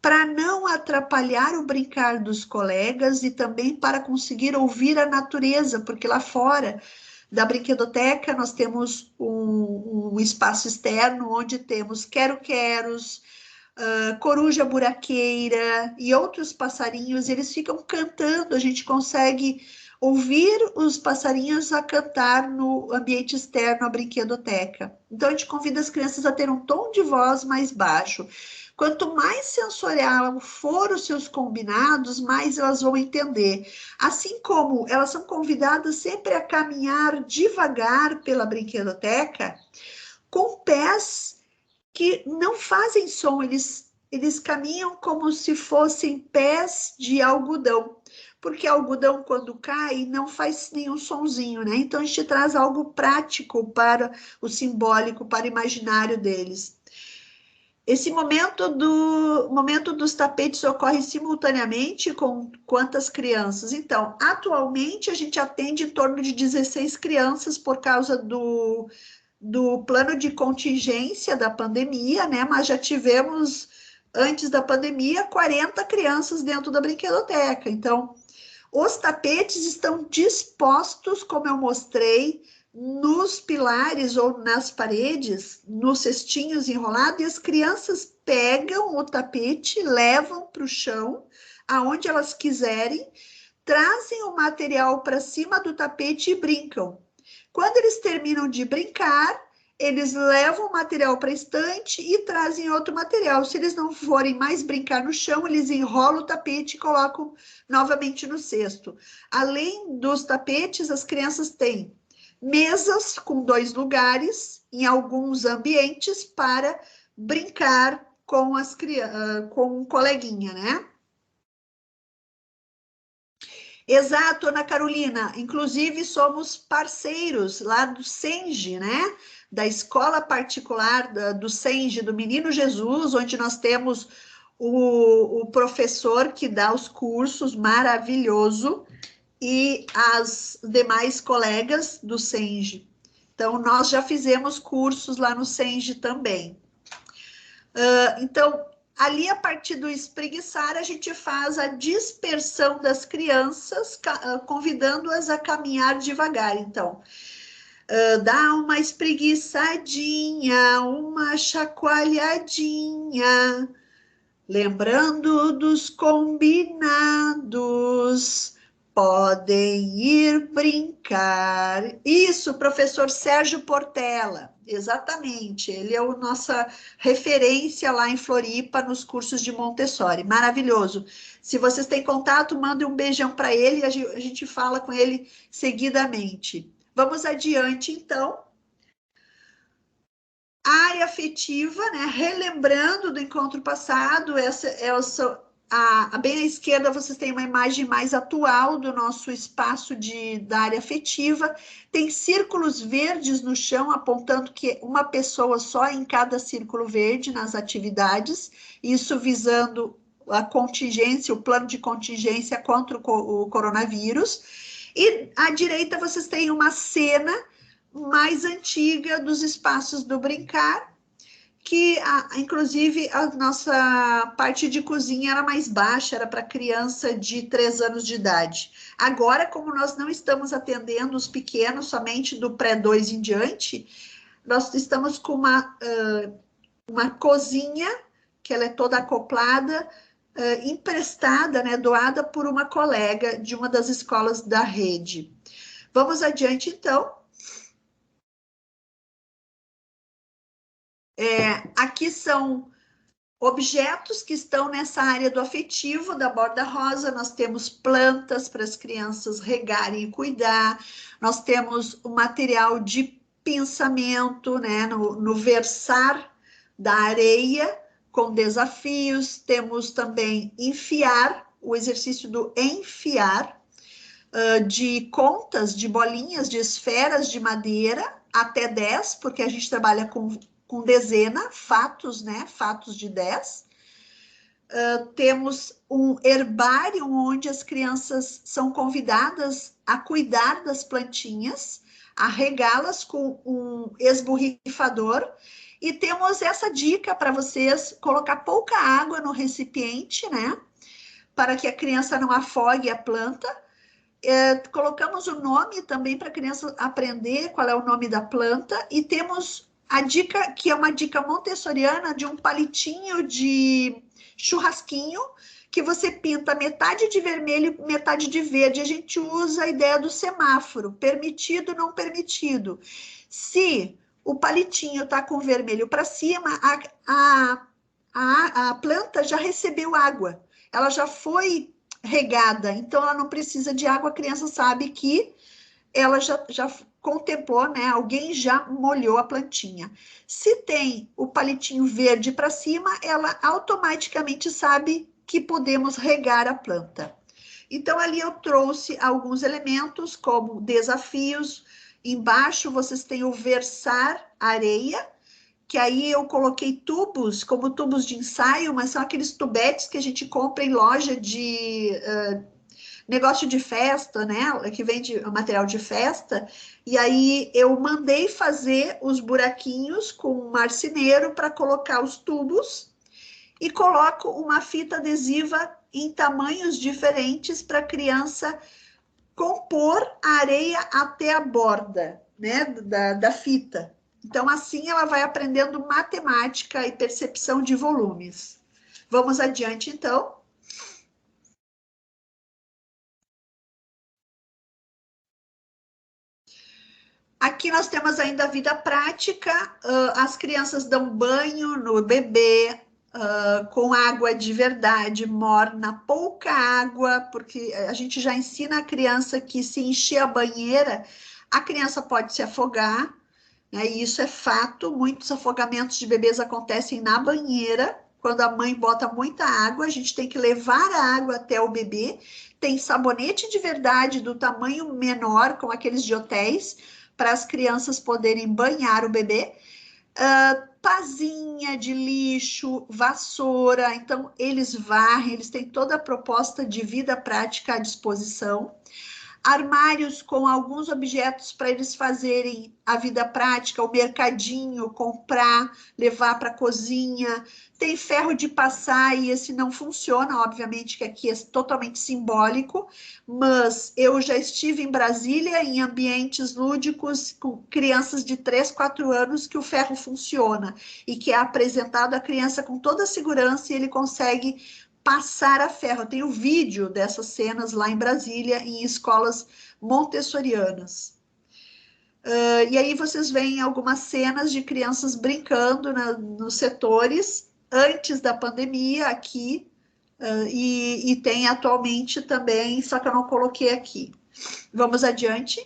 para não atrapalhar o brincar dos colegas e também para conseguir ouvir a natureza, porque lá fora da brinquedoteca nós temos um espaço externo onde temos quero-queros, coruja buraqueira e outros passarinhos, eles ficam cantando, a gente consegue ouvir os passarinhos a cantar no ambiente externo, a brinquedoteca. Então, a gente convida as crianças a ter um tom de voz mais baixo. Quanto mais sensorial for os seus combinados, mais elas vão entender. Assim como elas são convidadas sempre a caminhar devagar pela brinquedoteca, com pés que não fazem som, eles eles caminham como se fossem pés de algodão, porque algodão, quando cai, não faz nenhum sonzinho, né? Então, a gente traz algo prático para o simbólico, para o imaginário deles. Esse momento dos tapetes ocorre simultaneamente com quantas crianças? Então, atualmente, a gente atende em torno de 16 crianças por causa do plano de contingência da pandemia, né? Mas já tivemos, antes da pandemia, 40 crianças dentro da brinquedoteca. Então, os tapetes estão dispostos, como eu mostrei, nos pilares ou nas paredes, nos cestinhos enrolados, e as crianças pegam o tapete, levam para o chão, aonde elas quiserem, trazem o material para cima do tapete e brincam. Quando eles terminam de brincar, eles levam o material para a estante e trazem outro material. Se eles não forem mais brincar no chão, eles enrolam o tapete e colocam novamente no cesto. Além dos tapetes, as crianças têm mesas com 2 lugares em alguns ambientes para brincar com as com um coleguinha, né? Exato, Ana Carolina. Inclusive, somos parceiros lá do Senge, né? Da escola particular do Senge, do Menino Jesus, onde nós temos o professor que dá os cursos, maravilhoso, e as demais colegas do Senge. Então, nós já fizemos cursos lá no Senge também. Então, ali, a partir do espreguiçar, a gente faz a dispersão das crianças, convidando-as a caminhar devagar. Então, dá uma espreguiçadinha, uma chacoalhadinha, lembrando dos combinados, podem ir brincar. Isso, professor Sérgio Portela, exatamente. Ele é a nossa referência lá em Floripa nos cursos de Montessori. Maravilhoso. Se vocês têm contato, mandem um beijão para ele e a gente fala com ele seguidamente. Vamos adiante, então. Área afetiva, né? Relembrando do encontro passado, bem à esquerda vocês têm uma imagem mais atual do nosso espaço da área afetiva. Tem círculos verdes no chão, apontando que uma pessoa só em cada círculo verde nas atividades, isso visando a contingência, o plano de contingência contra o coronavírus. E à direita vocês têm uma cena mais antiga dos espaços do brincar, que inclusive a nossa parte de cozinha era mais baixa, era para criança de 3 anos de idade. Agora, como nós não estamos atendendo os pequenos, somente do pré-2 em diante, nós estamos com uma cozinha, que ela é toda acoplada, emprestada, né, doada por uma colega de uma das escolas da rede. Vamos adiante, então. Aqui são objetos que estão nessa área do afetivo da borda rosa. Nós temos plantas para as crianças regarem e cuidar. Nós temos o material de pensamento, né, no versar da areia, com desafios. Temos também enfiar, o exercício do enfiar, de contas, de bolinhas, de esferas de madeira, até 10, porque a gente trabalha com dezena, fatos, né? Fatos de 10. Temos um herbário onde as crianças são convidadas a cuidar das plantinhas, a regá-las com um esborrifador. E temos essa dica para vocês: colocar pouca água no recipiente, né? Para que a criança não afogue a planta. Colocamos o nome também para a criança aprender qual é o nome da planta. E temos a dica, que é uma dica montessoriana, de um palitinho de churrasquinho, que você pinta metade de vermelho e metade de verde. A gente usa a ideia do semáforo, permitido, não permitido. Se o palitinho está com vermelho para cima, a planta já recebeu água, ela já foi regada, então ela não precisa de água. A criança sabe que ela já contemplou, né? Alguém já molhou a plantinha. Se tem o palitinho verde para cima, ela automaticamente sabe que podemos regar a planta. Então, ali eu trouxe alguns elementos, como desafios. Embaixo vocês têm o versar areia, que aí eu coloquei tubos, como tubos de ensaio, mas são aqueles tubetes que a gente compra em loja de negócio de festa, né? Que vende material de festa. E aí eu mandei fazer os buraquinhos com um marceneiro para colocar os tubos e coloco uma fita adesiva em tamanhos diferentes para a criança compor a areia até a borda, né, da fita. Então, assim ela vai aprendendo matemática e percepção de volumes. Vamos adiante, então. Aqui nós temos ainda a vida prática, as crianças dão banho no bebê, com água de verdade, morna, pouca água, porque a gente já ensina a criança que se encher a banheira, a criança pode se afogar, né? E isso é fato, muitos afogamentos de bebês acontecem na banheira, quando a mãe bota muita água, a gente tem que levar a água até o bebê, tem sabonete de verdade do tamanho menor, com aqueles de hotéis, para as crianças poderem banhar o bebê, pazinha de lixo, vassoura, então eles varrem, eles têm toda a proposta de vida prática à disposição. Armários com alguns objetos para eles fazerem a vida prática, o mercadinho, comprar, levar para a cozinha. Tem ferro de passar e esse não funciona, obviamente que aqui é totalmente simbólico, mas eu já estive em Brasília em ambientes lúdicos com crianças de 3, 4 anos que o ferro funciona e que é apresentado à criança com toda a segurança e ele consegue passar a ferro. Eu tenho vídeo dessas cenas lá em Brasília, em escolas montessorianas. E aí vocês veem algumas cenas de crianças brincando nos setores antes da pandemia aqui, e tem atualmente também, só que eu não coloquei aqui. Vamos adiante.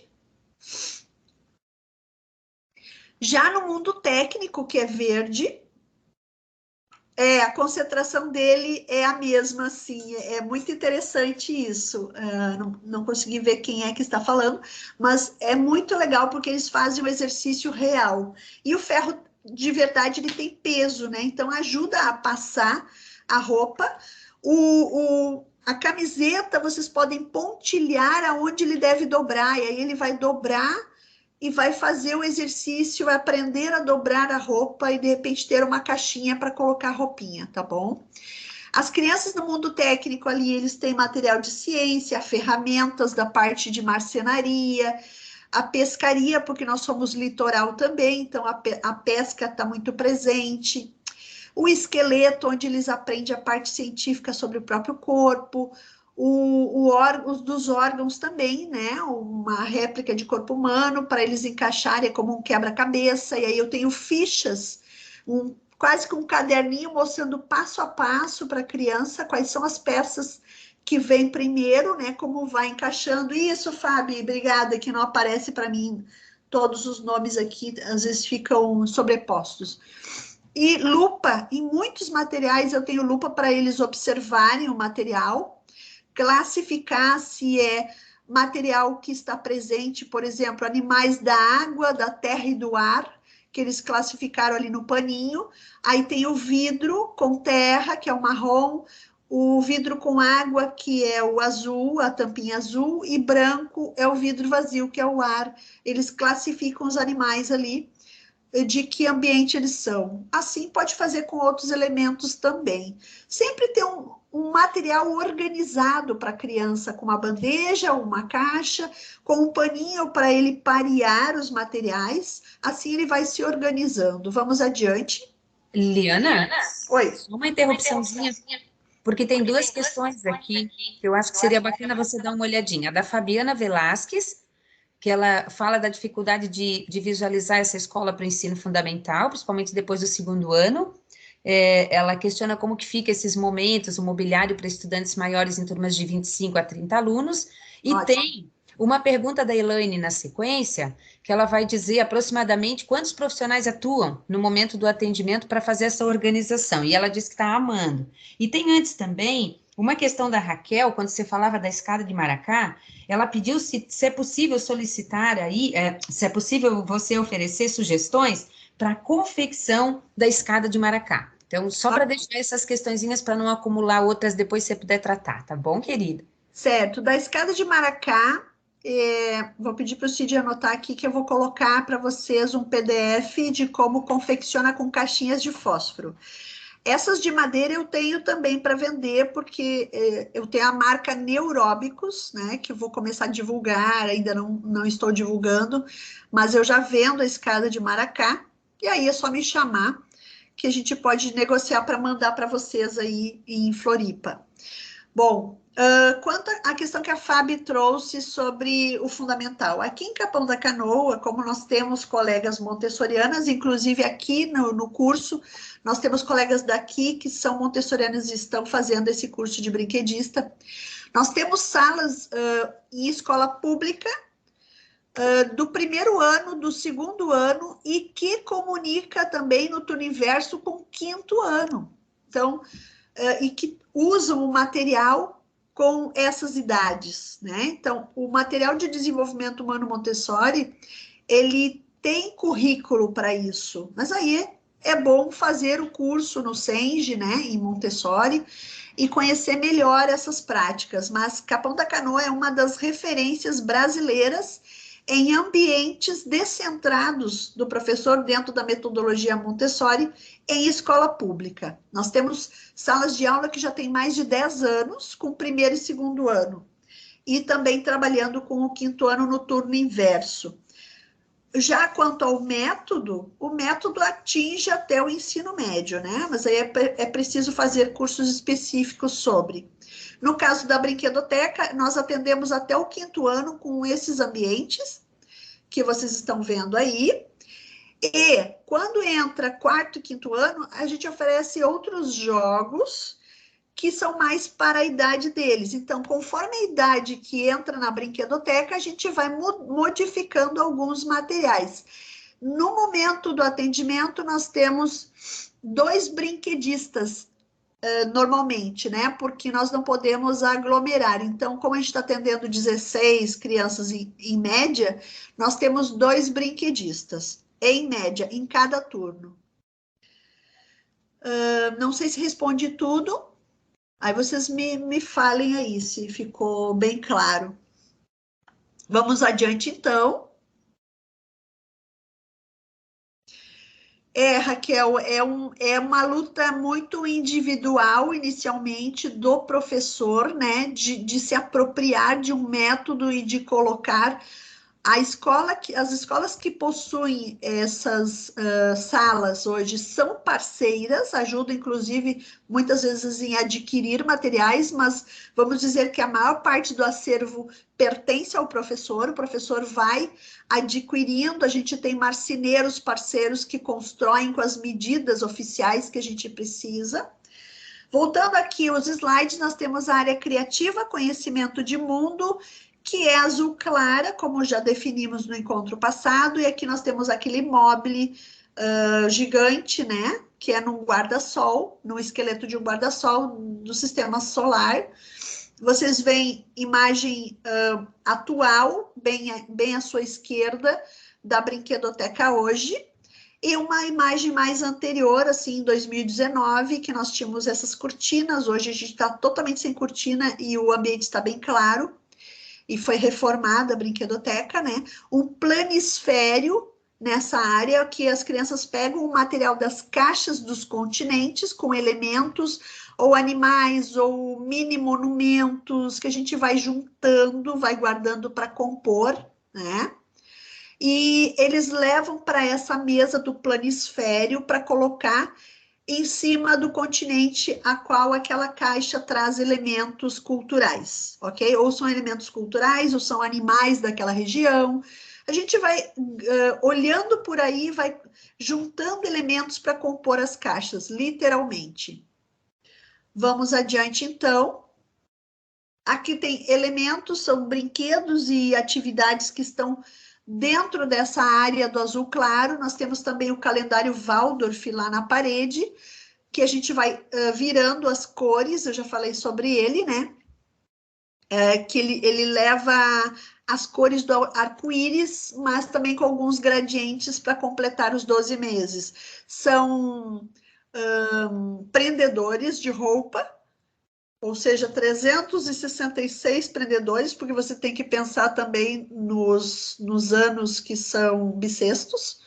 Já no mundo técnico, que é verde, a concentração dele é a mesma, assim, é muito interessante isso. Não consegui ver quem é que está falando, mas é muito legal porque eles fazem o exercício real. E o ferro, de verdade, ele tem peso, né? Então ajuda a passar a roupa. A camiseta, vocês podem pontilhar aonde ele deve dobrar, e aí ele vai dobrar e vai fazer o exercício, vai aprender a dobrar a roupa e de repente ter uma caixinha para colocar a roupinha, tá bom? As crianças no mundo técnico ali, eles têm material de ciência, ferramentas da parte de marcenaria, a pescaria, porque nós somos litoral também, então a pesca está muito presente. O esqueleto, onde eles aprendem a parte científica sobre o próprio corpo, os dos órgãos também, né? Uma réplica de corpo humano para eles encaixarem como um quebra-cabeça. E aí eu tenho fichas, quase que um caderninho mostrando passo a passo para a criança quais são as peças que vem primeiro, né? Como vai encaixando. Isso, Fábio, obrigada, que não aparece para mim todos os nomes aqui, às vezes ficam sobrepostos. E lupa, em muitos materiais eu tenho lupa para eles observarem o material, classificar se é material que está presente, por exemplo, animais da água, da terra e do ar, que eles classificaram ali no paninho. Aí tem o vidro com terra, que é o marrom, o vidro com água, que é o azul, a tampinha azul, e branco é o vidro vazio, que é o ar. Eles classificam os animais ali, de que ambiente eles são. Assim pode fazer com outros elementos também. Sempre ter um material organizado para a criança, com uma bandeja, uma caixa, com um paninho para ele parear os materiais, assim ele vai se organizando. Vamos adiante. Liana, Oi. uma interrupçãozinha, porque tem duas questões aqui que eu acho que seria bacana você dar uma olhadinha. A da Fabiana Velasquez, que ela fala da dificuldade de visualizar essa escola para o ensino fundamental, principalmente depois do segundo ano. Ela questiona como que fica esses momentos, o mobiliário para estudantes maiores em turmas de 25 a 30 alunos, e Ótimo. tem uma pergunta da Elaine na sequência, que ela vai dizer aproximadamente quantos profissionais atuam no momento do atendimento para fazer essa organização. E ela diz que está amando. E tem antes também uma questão da Raquel, quando você falava da escada de Maracá, ela pediu se é possível solicitar aí, se é possível você oferecer sugestões para a confecção da escada de Maracá. Então, só para deixar essas questõezinhas para não acumular outras depois se você puder tratar, tá bom, querida? Certo, da escada de Maracá, vou pedir para o Cid anotar aqui que eu vou colocar para vocês um PDF de como confecciona com caixinhas de fósforo. Essas de madeira eu tenho também para vender, porque eu tenho a marca Neuróbicos, né, que eu vou começar a divulgar, ainda não estou divulgando, mas eu já vendo a escada de Maracá, e aí é só me chamar, que a gente pode negociar para mandar para vocês aí em Floripa. Bom, quanto à questão que a Fábio trouxe sobre o fundamental, aqui em Capão da Canoa, como nós temos colegas montessorianas, inclusive aqui no curso, nós temos colegas daqui que são montessorianas e estão fazendo esse curso de brinquedista. Nós temos salas em escola pública do primeiro ano, do segundo ano, e que comunica também no turno inverso com o quinto ano. Então, e que usam o material com essas idades, né? Então, o material de desenvolvimento humano Montessori, ele tem currículo para isso, mas aí é bom fazer o curso no Senge, né, em Montessori, e conhecer melhor essas práticas. Mas Capão da Canoa é uma das referências brasileiras em ambientes descentrados do professor dentro da metodologia Montessori em escola pública. Nós temos salas de aula que já têm mais de 10 anos, com primeiro e segundo ano, e também trabalhando com o quinto ano no turno inverso. Já quanto ao método, o método atinge até o ensino médio, né? Mas aí é preciso fazer cursos específicos sobre. No caso da brinquedoteca, nós atendemos até o quinto ano com esses ambientes que vocês estão vendo aí. E quando entra quarto e quinto ano, a gente oferece outros jogos que são mais para a idade deles. Então, conforme a idade que entra na brinquedoteca, a gente vai modificando alguns materiais. No momento do atendimento, nós temos 2 brinquedistas, normalmente, né? Porque nós não podemos aglomerar. Então, como a gente está atendendo 16 crianças em média, nós temos 2 brinquedistas, em média, em cada turno. Não sei se responde tudo. Aí vocês me falem aí se ficou bem claro. Vamos adiante, então. Raquel, é uma luta muito individual, inicialmente, do professor, né, de se apropriar de um método e de colocar as escolas que possuem essas salas hoje são parceiras, ajudam inclusive muitas vezes em adquirir materiais, mas vamos dizer que a maior parte do acervo pertence ao professor, o professor vai adquirindo, a gente tem marceneiros parceiros que constroem com as medidas oficiais que a gente precisa. Voltando aqui os slides, nós temos a área criativa, conhecimento de mundo, que é azul clara, como já definimos no encontro passado, e aqui nós temos aquele mobile gigante, né, que é num guarda-sol, no esqueleto de um guarda-sol do sistema solar. Vocês veem imagem atual, bem à sua esquerda, da brinquedoteca hoje, e uma imagem mais anterior, assim, em 2019, que nós tínhamos essas cortinas. Hoje a gente está totalmente sem cortina e o ambiente está bem claro, e foi reformada a brinquedoteca, né? Um planisfério nessa área que as crianças pegam o material das caixas dos continentes com elementos ou animais ou mini monumentos que a gente vai juntando, vai guardando para compor, né? E eles levam para essa mesa do planisfério para colocar em cima do continente a qual aquela caixa traz elementos culturais, ok? Ou são elementos culturais, ou são animais daquela região. A gente vai olhando por aí, vai juntando elementos para compor as caixas, literalmente. Vamos adiante, então. Aqui tem elementos, são brinquedos e atividades que estão dentro dessa área do azul claro. Nós temos também o calendário Waldorf lá na parede, que a gente vai virando as cores, eu já falei sobre ele, né? Que ele leva as cores do arco-íris, mas também com alguns gradientes para completar os 12 meses. São prendedores de roupa, ou seja, 366 prendedores, porque você tem que pensar também nos anos que são bissextos,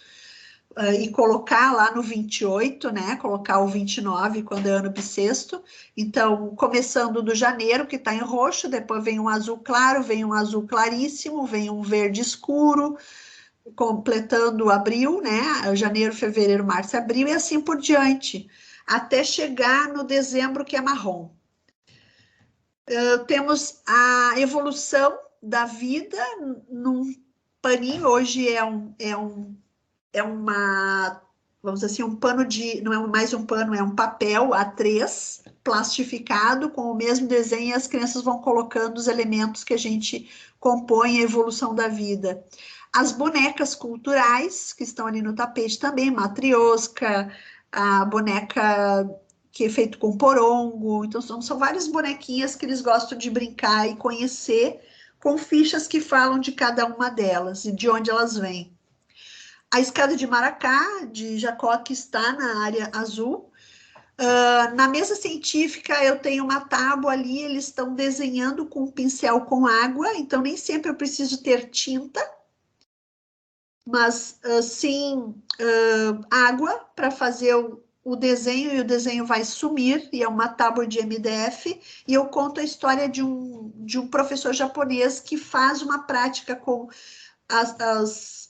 e colocar lá no 28, né? Colocar o 29 quando é ano bissexto. Então, começando do janeiro, que está em roxo, depois vem um azul claro, vem um azul claríssimo, vem um verde escuro, completando abril, né? Janeiro, fevereiro, março, abril, e assim por diante, até chegar no dezembro, que é marrom. Temos a evolução da vida num paninho. Hoje é uma, vamos dizer assim, um pano não é mais um pano, é um papel A3 plastificado com o mesmo desenho, e as crianças vão colocando os elementos que a gente compõe a evolução da vida. As bonecas culturais, que estão ali no tapete também, matrioska, a boneca que é feito com porongo. Então, são várias bonequinhas que eles gostam de brincar e conhecer, com fichas que falam de cada uma delas e de onde elas vêm. A escada de maracá, de Jacó, que está na área azul. Na mesa científica, eu tenho uma tábua ali, eles estão desenhando com um pincel com água, então nem sempre eu preciso ter tinta, mas sim água para fazer o desenho, e o desenho vai sumir, e é uma tábua de MDF, e eu conto a história de um professor japonês que faz uma prática com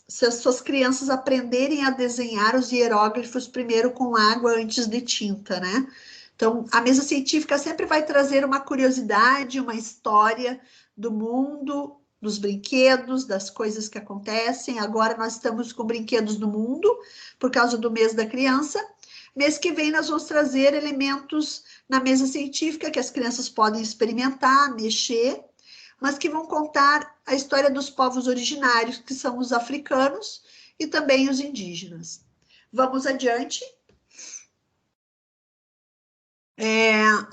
se as suas crianças aprenderem a desenhar os hieróglifos primeiro com água antes de tinta, né? Então, a mesa científica sempre vai trazer uma curiosidade, uma história do mundo, dos brinquedos, das coisas que acontecem. Agora nós estamos com brinquedos no mundo, por causa do mês da criança. Mês que vem nós vamos trazer elementos na mesa científica que as crianças podem experimentar, mexer, mas que vão contar a história dos povos originários, que são os africanos e também os indígenas. Vamos adiante.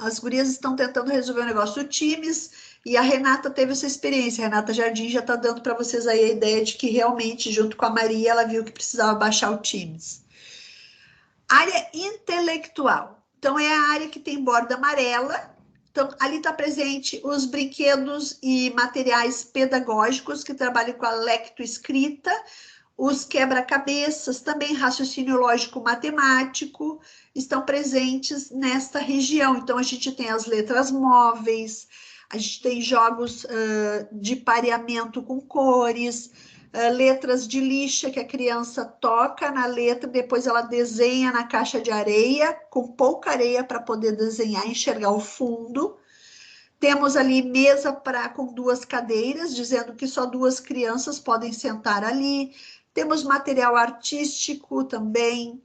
As gurias estão tentando resolver o negócio do Teams, e a Renata teve essa experiência. A Renata Jardim já está dando para vocês aí a ideia de que realmente, junto com a Maria, ela viu que precisava baixar o Teams. Área intelectual. Então, é a área que tem borda amarela. Então, ali está presente os brinquedos e materiais pedagógicos que trabalham com a lectoescrita, os quebra-cabeças, também raciocínio lógico-matemático, estão presentes nesta região. Então, a gente tem as letras móveis, a gente tem jogos de pareamento com cores, letras de lixa, que a criança toca na letra, depois ela desenha na caixa de areia, com pouca areia para poder desenhar e enxergar o fundo. Temos ali mesa com 2 cadeiras, dizendo que só 2 crianças podem sentar ali. Temos material artístico também,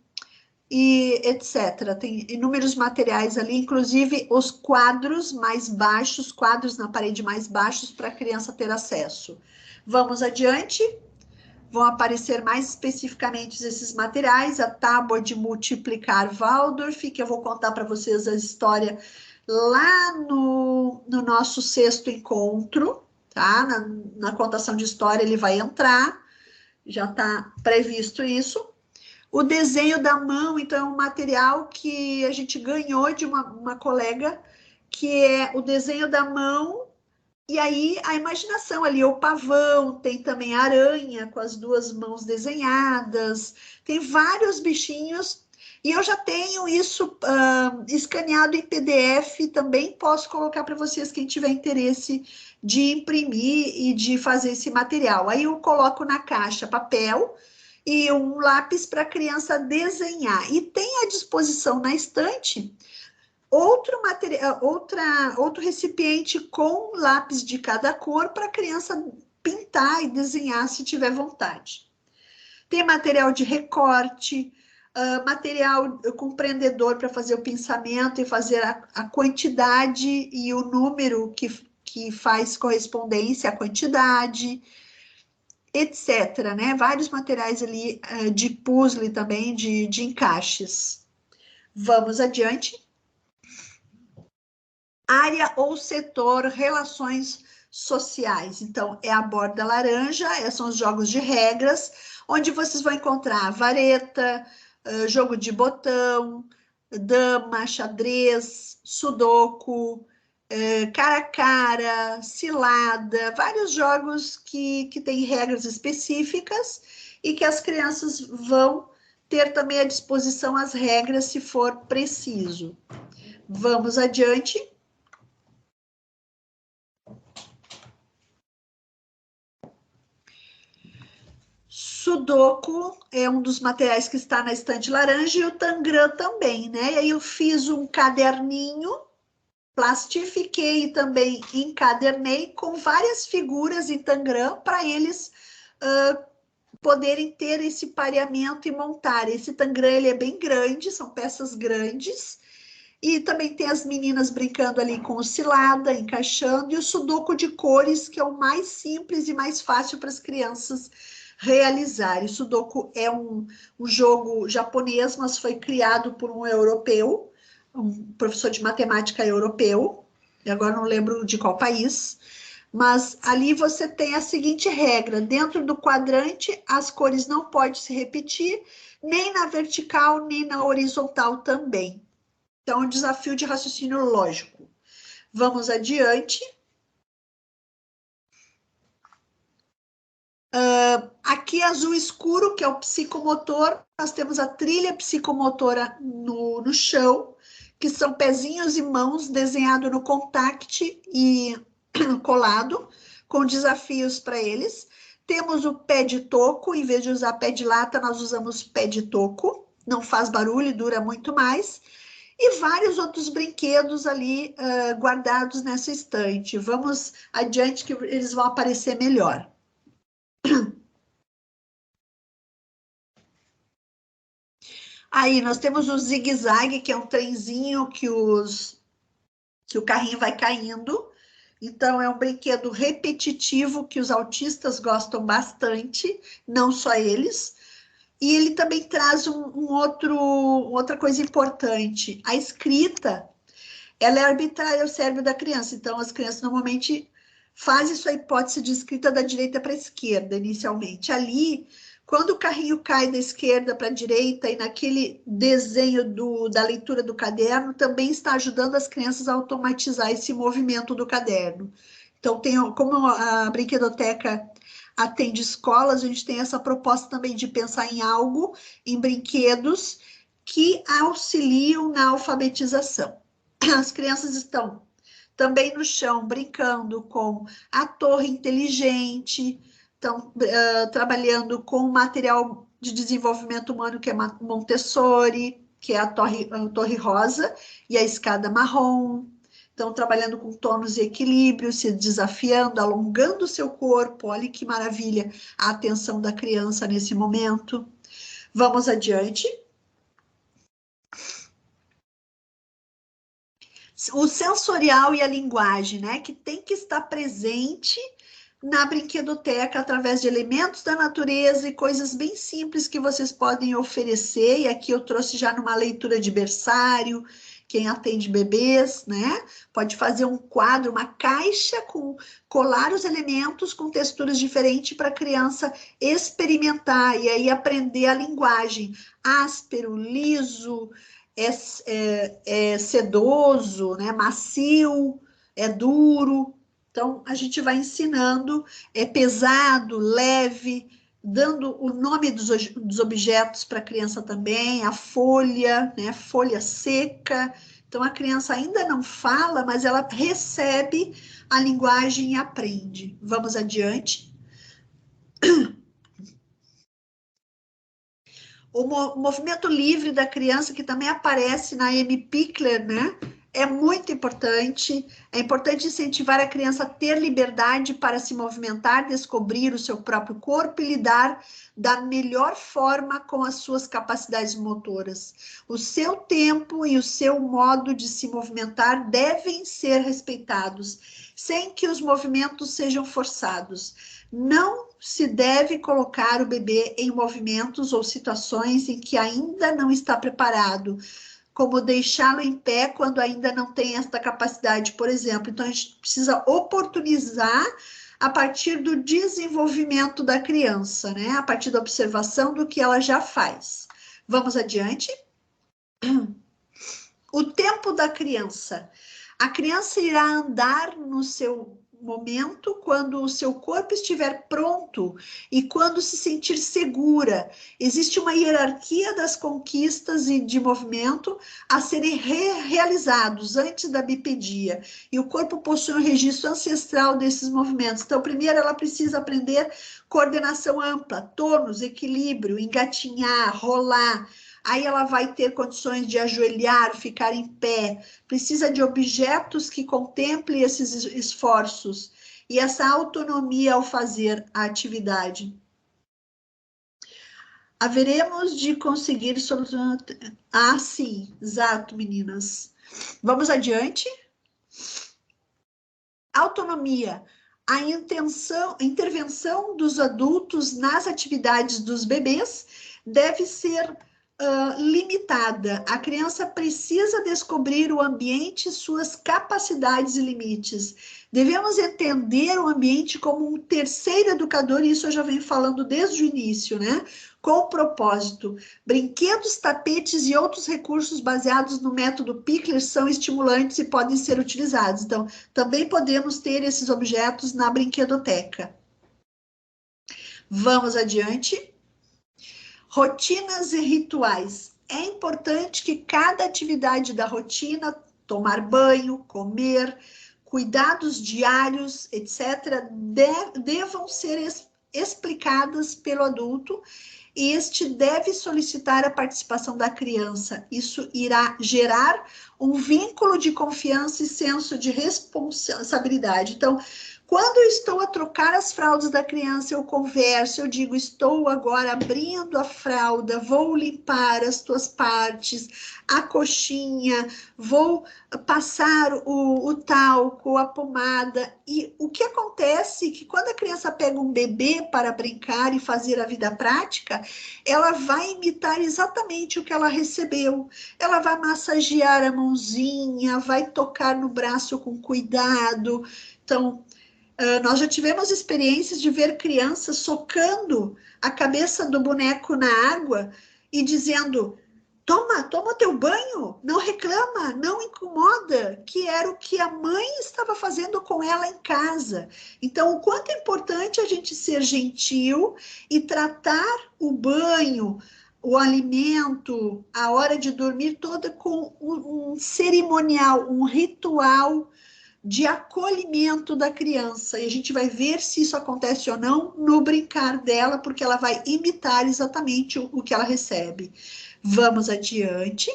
e etc. Tem inúmeros materiais ali, inclusive os quadros mais baixos, quadros na parede mais baixos, para a criança ter acesso. Vamos adiante. Vão aparecer mais especificamente esses materiais, a tábua de multiplicar Waldorf, que eu vou contar para vocês a história lá no nosso 6º encontro, tá? Na contação de história ele vai entrar, já está previsto isso. O desenho da mão, então, é um material que a gente ganhou de uma colega, que é o desenho da mão, e aí a imaginação ali, o pavão, tem também a aranha com as 2 mãos desenhadas, tem vários bichinhos, e eu já tenho isso escaneado em PDF, também posso colocar para vocês, quem tiver interesse de imprimir e de fazer esse material. Aí eu coloco na caixa papel e um lápis para a criança desenhar, e tem à disposição na estante outro recipiente com lápis de cada cor para a criança pintar e desenhar se tiver vontade. Tem material de recorte, material com prendedor para fazer o pensamento e fazer a quantidade e o número que que faz correspondência à quantidade, etc., né? Vários materiais ali de puzzle também, de encaixes. Vamos adiante. Área ou setor, relações sociais. Então, é a borda laranja, são os jogos de regras, onde vocês vão encontrar vareta, jogo de botão, dama, xadrez, sudoku, cara a cara, cilada, vários jogos que têm regras específicas e que as crianças vão ter também à disposição as regras se for preciso. Vamos adiante. Sudoku é um dos materiais que está na estante laranja e o Tangram também, né? E aí eu fiz um caderninho, plastifiquei e também encadernei com várias figuras em Tangram para eles poderem ter esse pareamento e montar. Esse Tangram ele é bem grande, são peças grandes. E também tem as meninas brincando ali com o cilada, encaixando, e o Sudoku de cores, que é o mais simples e mais fácil para as crianças realizarem. O Sudoku é um jogo japonês, mas foi criado por um europeu, um professor de matemática europeu, e agora não lembro de qual país, mas ali você tem a seguinte regra: dentro do quadrante, as cores não podem se repetir, nem na vertical, nem na horizontal também. Então, um desafio de raciocínio lógico. Vamos adiante. Aqui, azul escuro, que é o psicomotor. Nós temos a trilha psicomotora no chão, que são pezinhos e mãos desenhado no contact e colado, com desafios para eles. Temos o pé de toco. Em vez de usar pé de lata, nós usamos pé de toco. Não faz barulho e dura muito mais. E vários outros brinquedos ali guardados nessa estante. Vamos adiante que eles vão aparecer melhor. Aí nós temos o zigue-zague, que é um trenzinho que o carrinho vai caindo. Então, é um brinquedo repetitivo que os autistas gostam bastante, não só eles. E ele também traz outra coisa importante. A escrita, ela é arbitrária ao cérebro da criança. Então, as crianças normalmente fazem sua hipótese de escrita da direita para a esquerda, inicialmente. Ali, quando o carrinho cai da esquerda para a direita e naquele desenho da leitura do caderno, também está ajudando as crianças a automatizar esse movimento do caderno. Então, como a brinquedoteca atende escolas, a gente tem essa proposta também de pensar em algo, em brinquedos que auxiliam na alfabetização. As crianças estão também no chão, brincando com a torre inteligente, estão trabalhando com material de desenvolvimento humano, que é Montessori, que é a torre rosa, e a escada marrom. Estão trabalhando com tônus e equilíbrio, se desafiando, alongando o seu corpo. Olha que maravilha a atenção da criança nesse momento. Vamos adiante. O sensorial e a linguagem, né, que tem que estar presente na brinquedoteca através de elementos da natureza e coisas bem simples que vocês podem oferecer. E aqui eu trouxe já numa leitura de berçário, quem atende bebês, né, pode fazer um quadro, uma caixa colar os elementos com texturas diferentes para a criança experimentar e aí aprender a linguagem. Áspero, liso, é sedoso, né? Macio, é duro. Então, a gente vai ensinando, é pesado, leve, dando o nome dos objetos para a criança também, a folha, né? Folha seca. Então, a criança ainda não fala, mas ela recebe a linguagem e aprende. Vamos adiante. O movimento livre da criança, que também aparece na Amy Pickler, né? É muito importante. É importante incentivar a criança a ter liberdade para se movimentar, descobrir o seu próprio corpo e lidar da melhor forma com as suas capacidades motoras. O seu tempo e o seu modo de se movimentar devem ser respeitados. sem que os movimentos sejam forçados. Não se deve colocar o bebê em movimentos ou situações em que ainda não está preparado, como deixá-lo em pé quando ainda não tem esta capacidade, por exemplo. Então, a gente precisa oportunizar a partir do desenvolvimento da criança, né? A partir da observação do que ela já faz. Vamos adiante. O tempo da criança. A criança irá andar no seu momento quando o seu corpo estiver pronto e quando se sentir segura. Existe uma hierarquia das conquistas e de movimento a serem realizados antes da bipedia. E o corpo possui um registro ancestral desses movimentos. Então, primeiro ela precisa aprender coordenação ampla, tônus, equilíbrio, engatinhar, rolar. Aí ela vai ter condições de ajoelhar, ficar em pé. Precisa de objetos que contemplem esses esforços e essa autonomia ao fazer a atividade. Haveremos de conseguir solucionar... Ah, sim, exato, meninas. Vamos adiante. Autonomia. A intervenção dos adultos nas atividades dos bebês deve ser limitada. A criança precisa descobrir o ambiente e suas capacidades e limites. Devemos entender o ambiente como um terceiro educador, e isso eu já venho falando desde o início, né? Com o propósito. Brinquedos, tapetes e outros recursos baseados no método Pickler são estimulantes e podem ser utilizados. Então, também podemos ter esses objetos na brinquedoteca. Vamos adiante. Rotinas e rituais. É importante que cada atividade da rotina, tomar banho, comer, cuidados diários, etc., devam ser explicadas pelo adulto e este deve solicitar a participação da criança. Isso irá gerar um vínculo de confiança e senso de responsabilidade. Então, quando eu estou a trocar as fraldas da criança, eu converso, eu digo, estou agora abrindo a fralda, vou limpar as tuas partes, a coxinha, vou passar o talco, a pomada. E o que acontece é que quando a criança pega um bebê para brincar e fazer a vida prática, ela vai imitar exatamente o que ela recebeu. Ela vai massagear a mãozinha, vai tocar no braço com cuidado. Então, nós já tivemos experiências de ver crianças socando a cabeça do boneco na água e dizendo, toma teu banho, não reclama, não incomoda, que era o que a mãe estava fazendo com ela em casa. Então, o quanto é importante a gente ser gentil e tratar o banho, o alimento, a hora de dormir toda com um cerimonial, um ritual de acolhimento da criança, e a gente vai ver se isso acontece ou não no brincar dela, porque ela vai imitar exatamente o que ela recebe. Vamos adiante.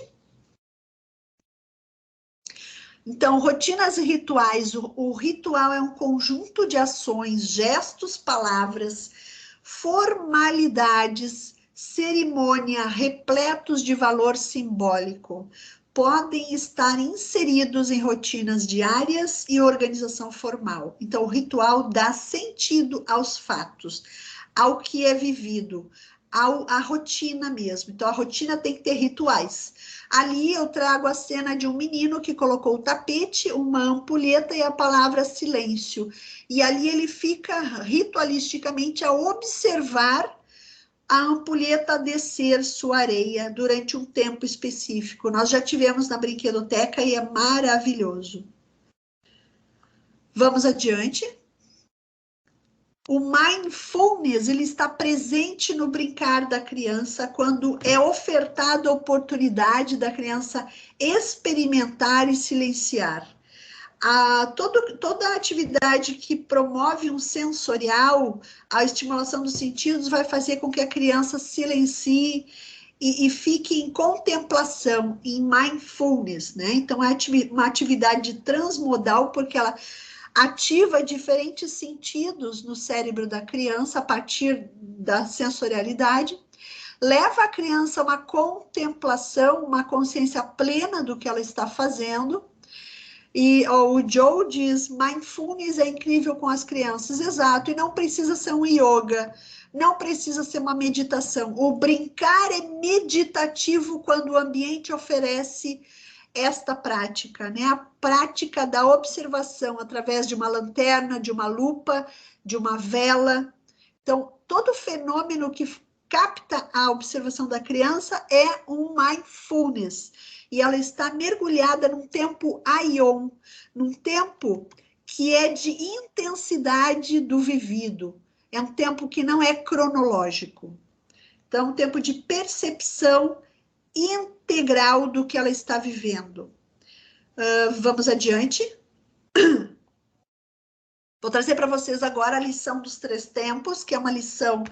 Então, rotinas e rituais. O ritual é um conjunto de ações, gestos, palavras, formalidades, cerimônia, repletos de valor simbólico. Podem estar inseridos em rotinas diárias e organização formal. Então, o ritual dá sentido aos fatos, ao que é vivido, à rotina mesmo. Então, a rotina tem que ter rituais. Ali eu trago a cena de um menino que colocou o tapete, uma ampulheta e a palavra silêncio. E ali ele fica ritualisticamente a observar a ampulheta descer sua areia durante um tempo específico. Nós já tivemos na brinquedoteca e é maravilhoso. Vamos adiante. O mindfulness, ele está presente no brincar da criança quando é ofertada a oportunidade da criança experimentar e silenciar. Toda atividade que promove um sensorial, a estimulação dos sentidos, vai fazer com que a criança silencie e fique em contemplação, em mindfulness, né? Então, é uma atividade transmodal, porque ela ativa diferentes sentidos no cérebro da criança a partir da sensorialidade, leva a criança a uma contemplação, uma consciência plena do que ela está fazendo, E o Joe diz, mindfulness é incrível com as crianças. Exato, e não precisa ser um yoga, não precisa ser uma meditação. O brincar é meditativo quando o ambiente oferece esta prática, né? A prática da observação através de uma lanterna, de uma lupa, de uma vela. Então, todo fenômeno que capta a observação da criança é um mindfulness. E ela está mergulhada num tempo aion, num tempo que é de intensidade do vivido. É um tempo que não é cronológico. Então, um tempo de percepção integral do que ela está vivendo. Vamos adiante. Vou trazer para vocês agora a lição dos 3 tempos, que é uma lição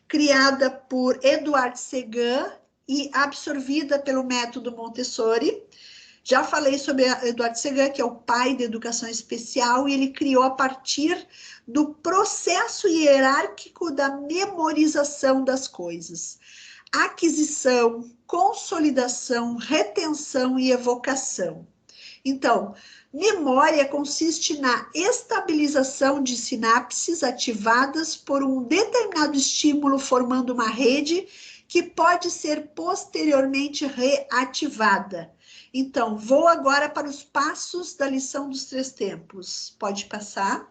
criada por Edward Segan e absorvida pelo método Montessori. Já falei sobre Edward Segan, que é o pai da educação especial, e ele criou a partir do processo hierárquico da memorização das coisas. Aquisição, consolidação, retenção e evocação. Então, memória consiste na estabilização de sinapses ativadas por um determinado estímulo, formando uma rede que pode ser posteriormente reativada. Então, vou agora para os passos da lição dos 3 tempos. Pode passar.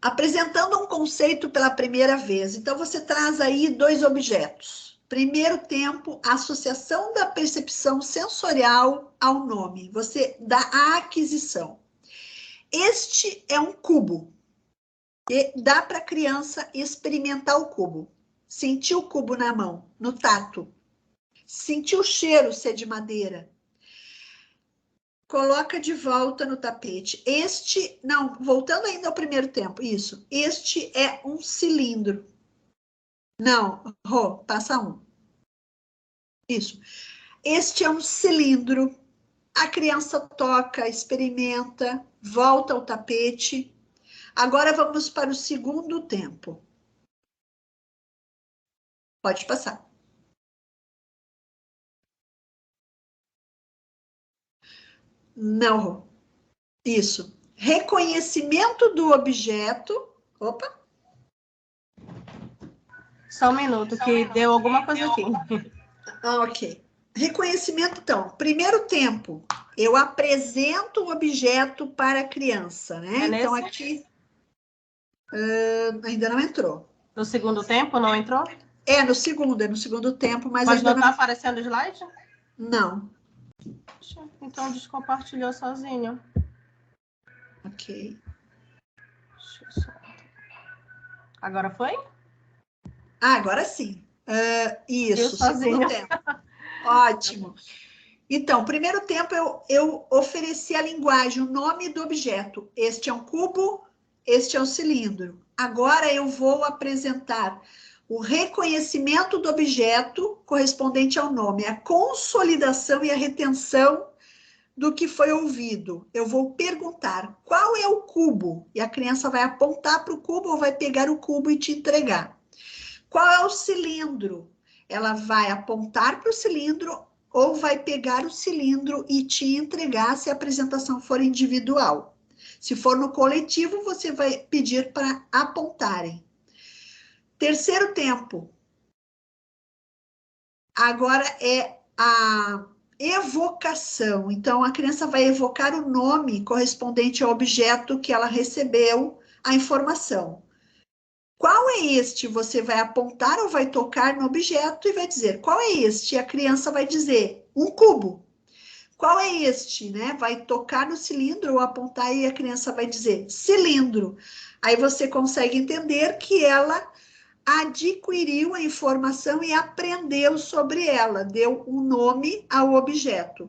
Apresentando um conceito pela primeira vez. Então, você traz aí 2 objetos. Primeiro tempo, associação da percepção sensorial ao nome. Você dá a aquisição. Este é um cubo. E dá para a criança experimentar o cubo. Sentir o cubo na mão, no tato. Sentir o cheiro ser de madeira. Coloca de volta no tapete. Voltando ainda ao primeiro tempo, isso. Este é um cilindro. Não, Rô, passa um. Isso. Este é um cilindro. A criança toca, experimenta, volta ao tapete. Agora vamos para o segundo tempo. Pode passar. Não, Rô. Isso. Reconhecimento do objeto. Opa. Só um minuto, que deu alguma coisa aqui. Ok. Reconhecimento, então. Primeiro tempo, eu apresento o objeto para a criança, né? Então, aqui ainda não entrou. No segundo tempo, não entrou? É no segundo tempo, mas ainda não está aparecendo o slide? Não. Então, descompartilhou sozinho. Ok. Agora foi? Agora sim. Isso, segundo tempo. Ótimo. Então, primeiro tempo eu ofereci a linguagem, o nome do objeto. Este é um cubo, este é um cilindro. Agora eu vou apresentar o reconhecimento do objeto correspondente ao nome, a consolidação e a retenção do que foi ouvido. Eu vou perguntar qual é o cubo, e a criança vai apontar para o cubo ou vai pegar o cubo e te entregar. Qual é o cilindro? Ela vai apontar para o cilindro ou vai pegar o cilindro e te entregar se a apresentação for individual. Se for no coletivo, você vai pedir para apontarem. Terceiro tempo. Agora é a evocação. Então, a criança vai evocar o nome correspondente ao objeto que ela recebeu a informação. Qual é este? Você vai apontar ou vai tocar no objeto e vai dizer, qual é este? E a criança vai dizer, um cubo. Qual é este? Né? Vai tocar no cilindro ou apontar e a criança vai dizer, cilindro. Aí você consegue entender que ela adquiriu a informação e aprendeu sobre ela, deu um nome ao objeto.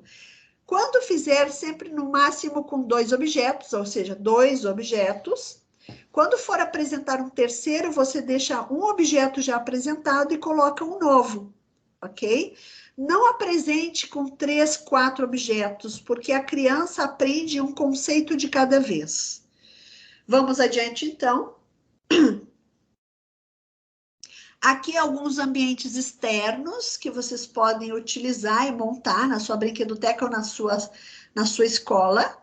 Quando fizer sempre no máximo com 2 objetos, ou seja, 2 objetos, quando for apresentar um terceiro, você deixa um objeto já apresentado e coloca um novo, ok? Não apresente com 3, 4 objetos, porque a criança aprende um conceito de cada vez. Vamos adiante, então. Aqui alguns ambientes externos que vocês podem utilizar e montar na sua brinquedoteca ou na sua escola.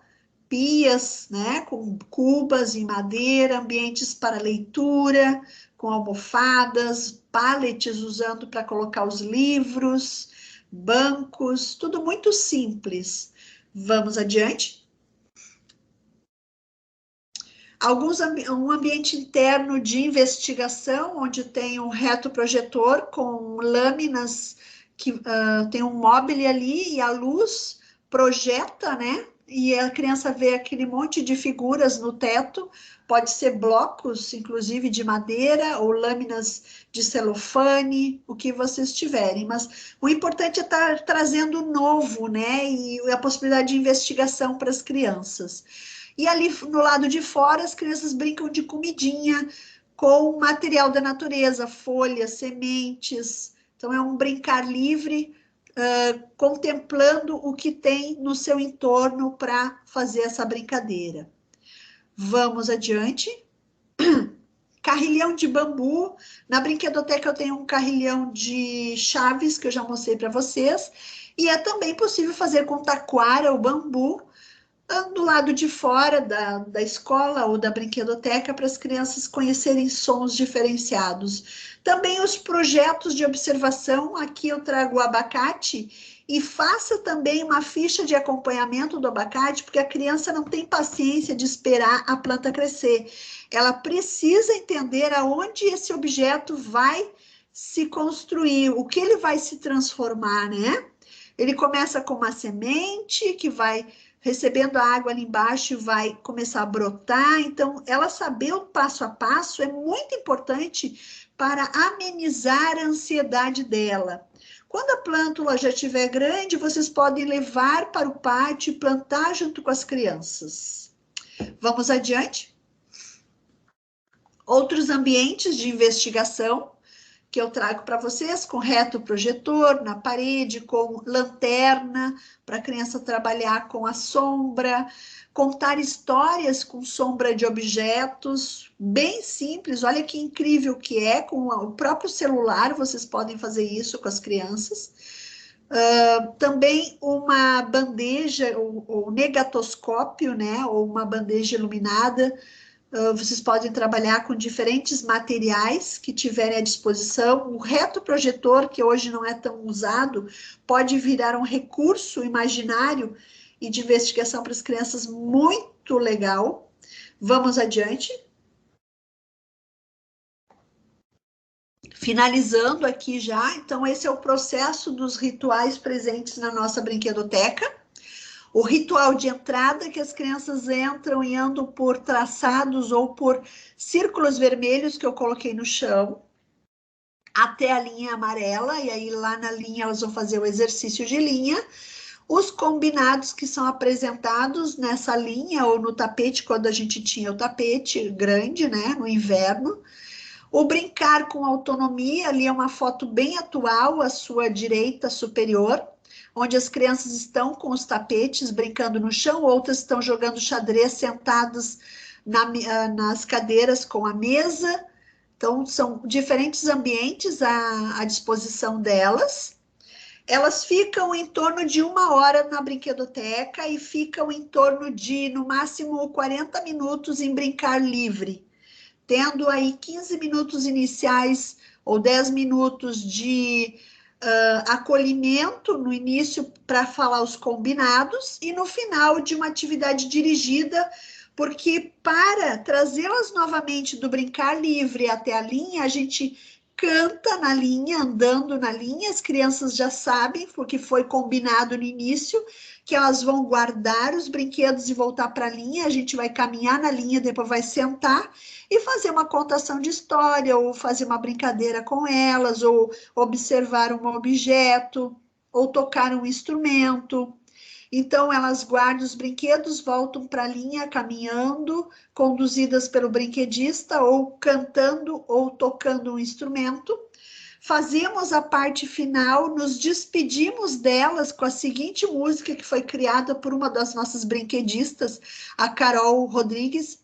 Pias, né, com cubas em madeira, ambientes para leitura, com almofadas, pallets usando para colocar os livros, bancos, tudo muito simples. Vamos adiante. Um ambiente interno de investigação, onde tem um retroprojetor com lâminas que tem um mobile ali e a luz projeta, né? E a criança vê aquele monte de figuras no teto, pode ser blocos, inclusive de madeira, ou lâminas de celofane, o que vocês tiverem. Mas o importante é estar trazendo novo, né? E a possibilidade de investigação para as crianças. E ali no lado de fora, as crianças brincam de comidinha com material da natureza, folhas, sementes. Então, é um brincar livre, contemplando o que tem no seu entorno para fazer essa brincadeira. Vamos adiante. Carrilhão de bambu. Na brinquedoteca eu tenho um carrilhão de chaves, que eu já mostrei para vocês. E é também possível fazer com taquara ou bambu, do lado de fora da escola ou da brinquedoteca, para as crianças conhecerem sons diferenciados. Também os projetos de observação, aqui eu trago o abacate, e faça também uma ficha de acompanhamento do abacate, porque a criança não tem paciência de esperar a planta crescer. Ela precisa entender aonde esse objeto vai se construir, o que ele vai se transformar, né? Ele começa com uma semente que vai recebendo a água ali embaixo e vai começar a brotar. Então, ela saber o passo a passo é muito importante para amenizar a ansiedade dela. Quando a plântula já estiver grande, vocês podem levar para o pátio e plantar junto com as crianças. Vamos adiante? Outros ambientes de investigação que eu trago para vocês, com retroprojetor na parede, com lanterna, para a criança trabalhar com a sombra, contar histórias com sombra de objetos, bem simples, olha que incrível que é, com o próprio celular vocês podem fazer isso com as crianças. Também uma bandeja, ou negatoscópio, né, ou uma bandeja iluminada. Vocês podem trabalhar com diferentes materiais que tiverem à disposição. O retroprojetor, que hoje não é tão usado, pode virar um recurso imaginário e de investigação para as crianças muito legal. Vamos adiante. Finalizando aqui já, então esse é o processo dos rituais presentes na nossa brinquedoteca. O ritual de entrada, que as crianças entram e andam por traçados ou por círculos vermelhos que eu coloquei no chão, até a linha amarela, e aí lá na linha elas vão fazer o exercício de linha. Os combinados que são apresentados nessa linha ou no tapete, quando a gente tinha o tapete grande, né, no inverno. O brincar com autonomia, ali é uma foto bem atual, à sua direita superior, onde as crianças estão com os tapetes brincando no chão, outras estão jogando xadrez sentadas nas cadeiras com a mesa. Então, são diferentes ambientes à disposição delas. Elas ficam em torno de 1 hora na brinquedoteca e ficam em torno de, no máximo, 40 minutos em brincar livre, tendo aí 15 minutos iniciais ou 10 minutos de acolhimento no início para falar os combinados e no final de uma atividade dirigida, porque para trazê-las novamente do brincar livre até a linha, a gente canta na linha, andando na linha, as crianças já sabem, porque foi combinado no início, que elas vão guardar os brinquedos e voltar para a linha, a gente vai caminhar na linha, depois vai sentar e fazer uma contação de história, ou fazer uma brincadeira com elas, ou observar um objeto, ou tocar um instrumento. Então, elas guardam os brinquedos, voltam para a linha, caminhando, conduzidas pelo brinquedista, ou cantando, ou tocando um instrumento. Fazemos a parte final, nos despedimos delas com a seguinte música que foi criada por uma das nossas brinquedistas, a Carol Rodrigues.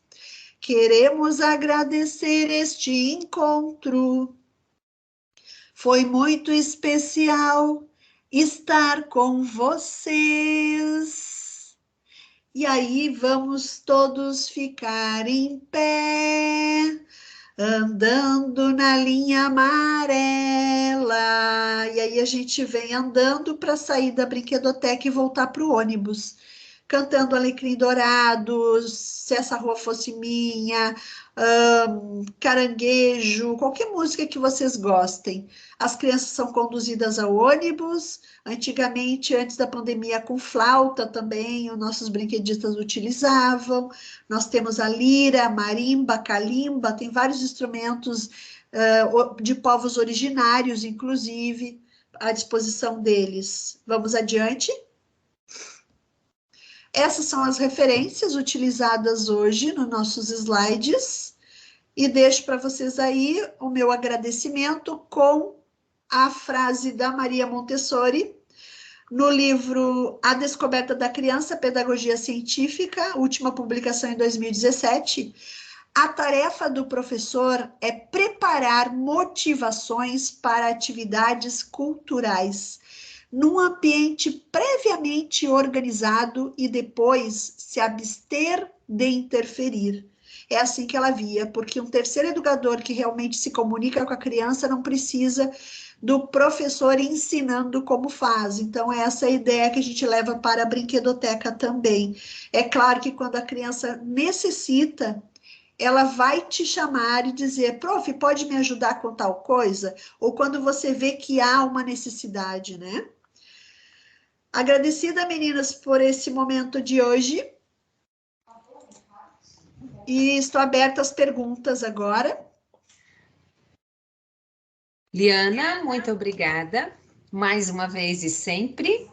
Queremos agradecer este encontro Foi muito especial estar com vocês. E aí vamos todos ficar em pé, andando na linha amarela. E aí a gente vem andando para sair da brinquedoteca e voltar para o ônibus, cantando Alecrim Dourado, Se Essa Rua Fosse Minha, Caranguejo, qualquer música que vocês gostem. As crianças são conduzidas ao ônibus, antigamente, antes da pandemia, com flauta também, os nossos brinquedistas utilizavam. Nós temos a lira, a marimba, a calimba, tem vários instrumentos de povos originários, inclusive, à disposição deles. Vamos adiante? Essas são as referências utilizadas hoje nos nossos slides e deixo para vocês aí o meu agradecimento com a frase da Maria Montessori no livro A Descoberta da Criança, Pedagogia Científica, última publicação em 2017. A tarefa do professor é preparar motivações para atividades culturais num ambiente previamente organizado e depois se abster de interferir. É assim que ela via, porque um terceiro educador que realmente se comunica com a criança não precisa do professor ensinando como faz. Então, essa é a ideia que a gente leva para a brinquedoteca também. É claro que quando a criança necessita, ela vai te chamar e dizer, prof, pode me ajudar com tal coisa? Ou quando você vê que há uma necessidade, né? Agradecida, meninas, por esse momento de hoje. E estou aberta às perguntas agora. Liana, muito obrigada, mais uma vez e sempre.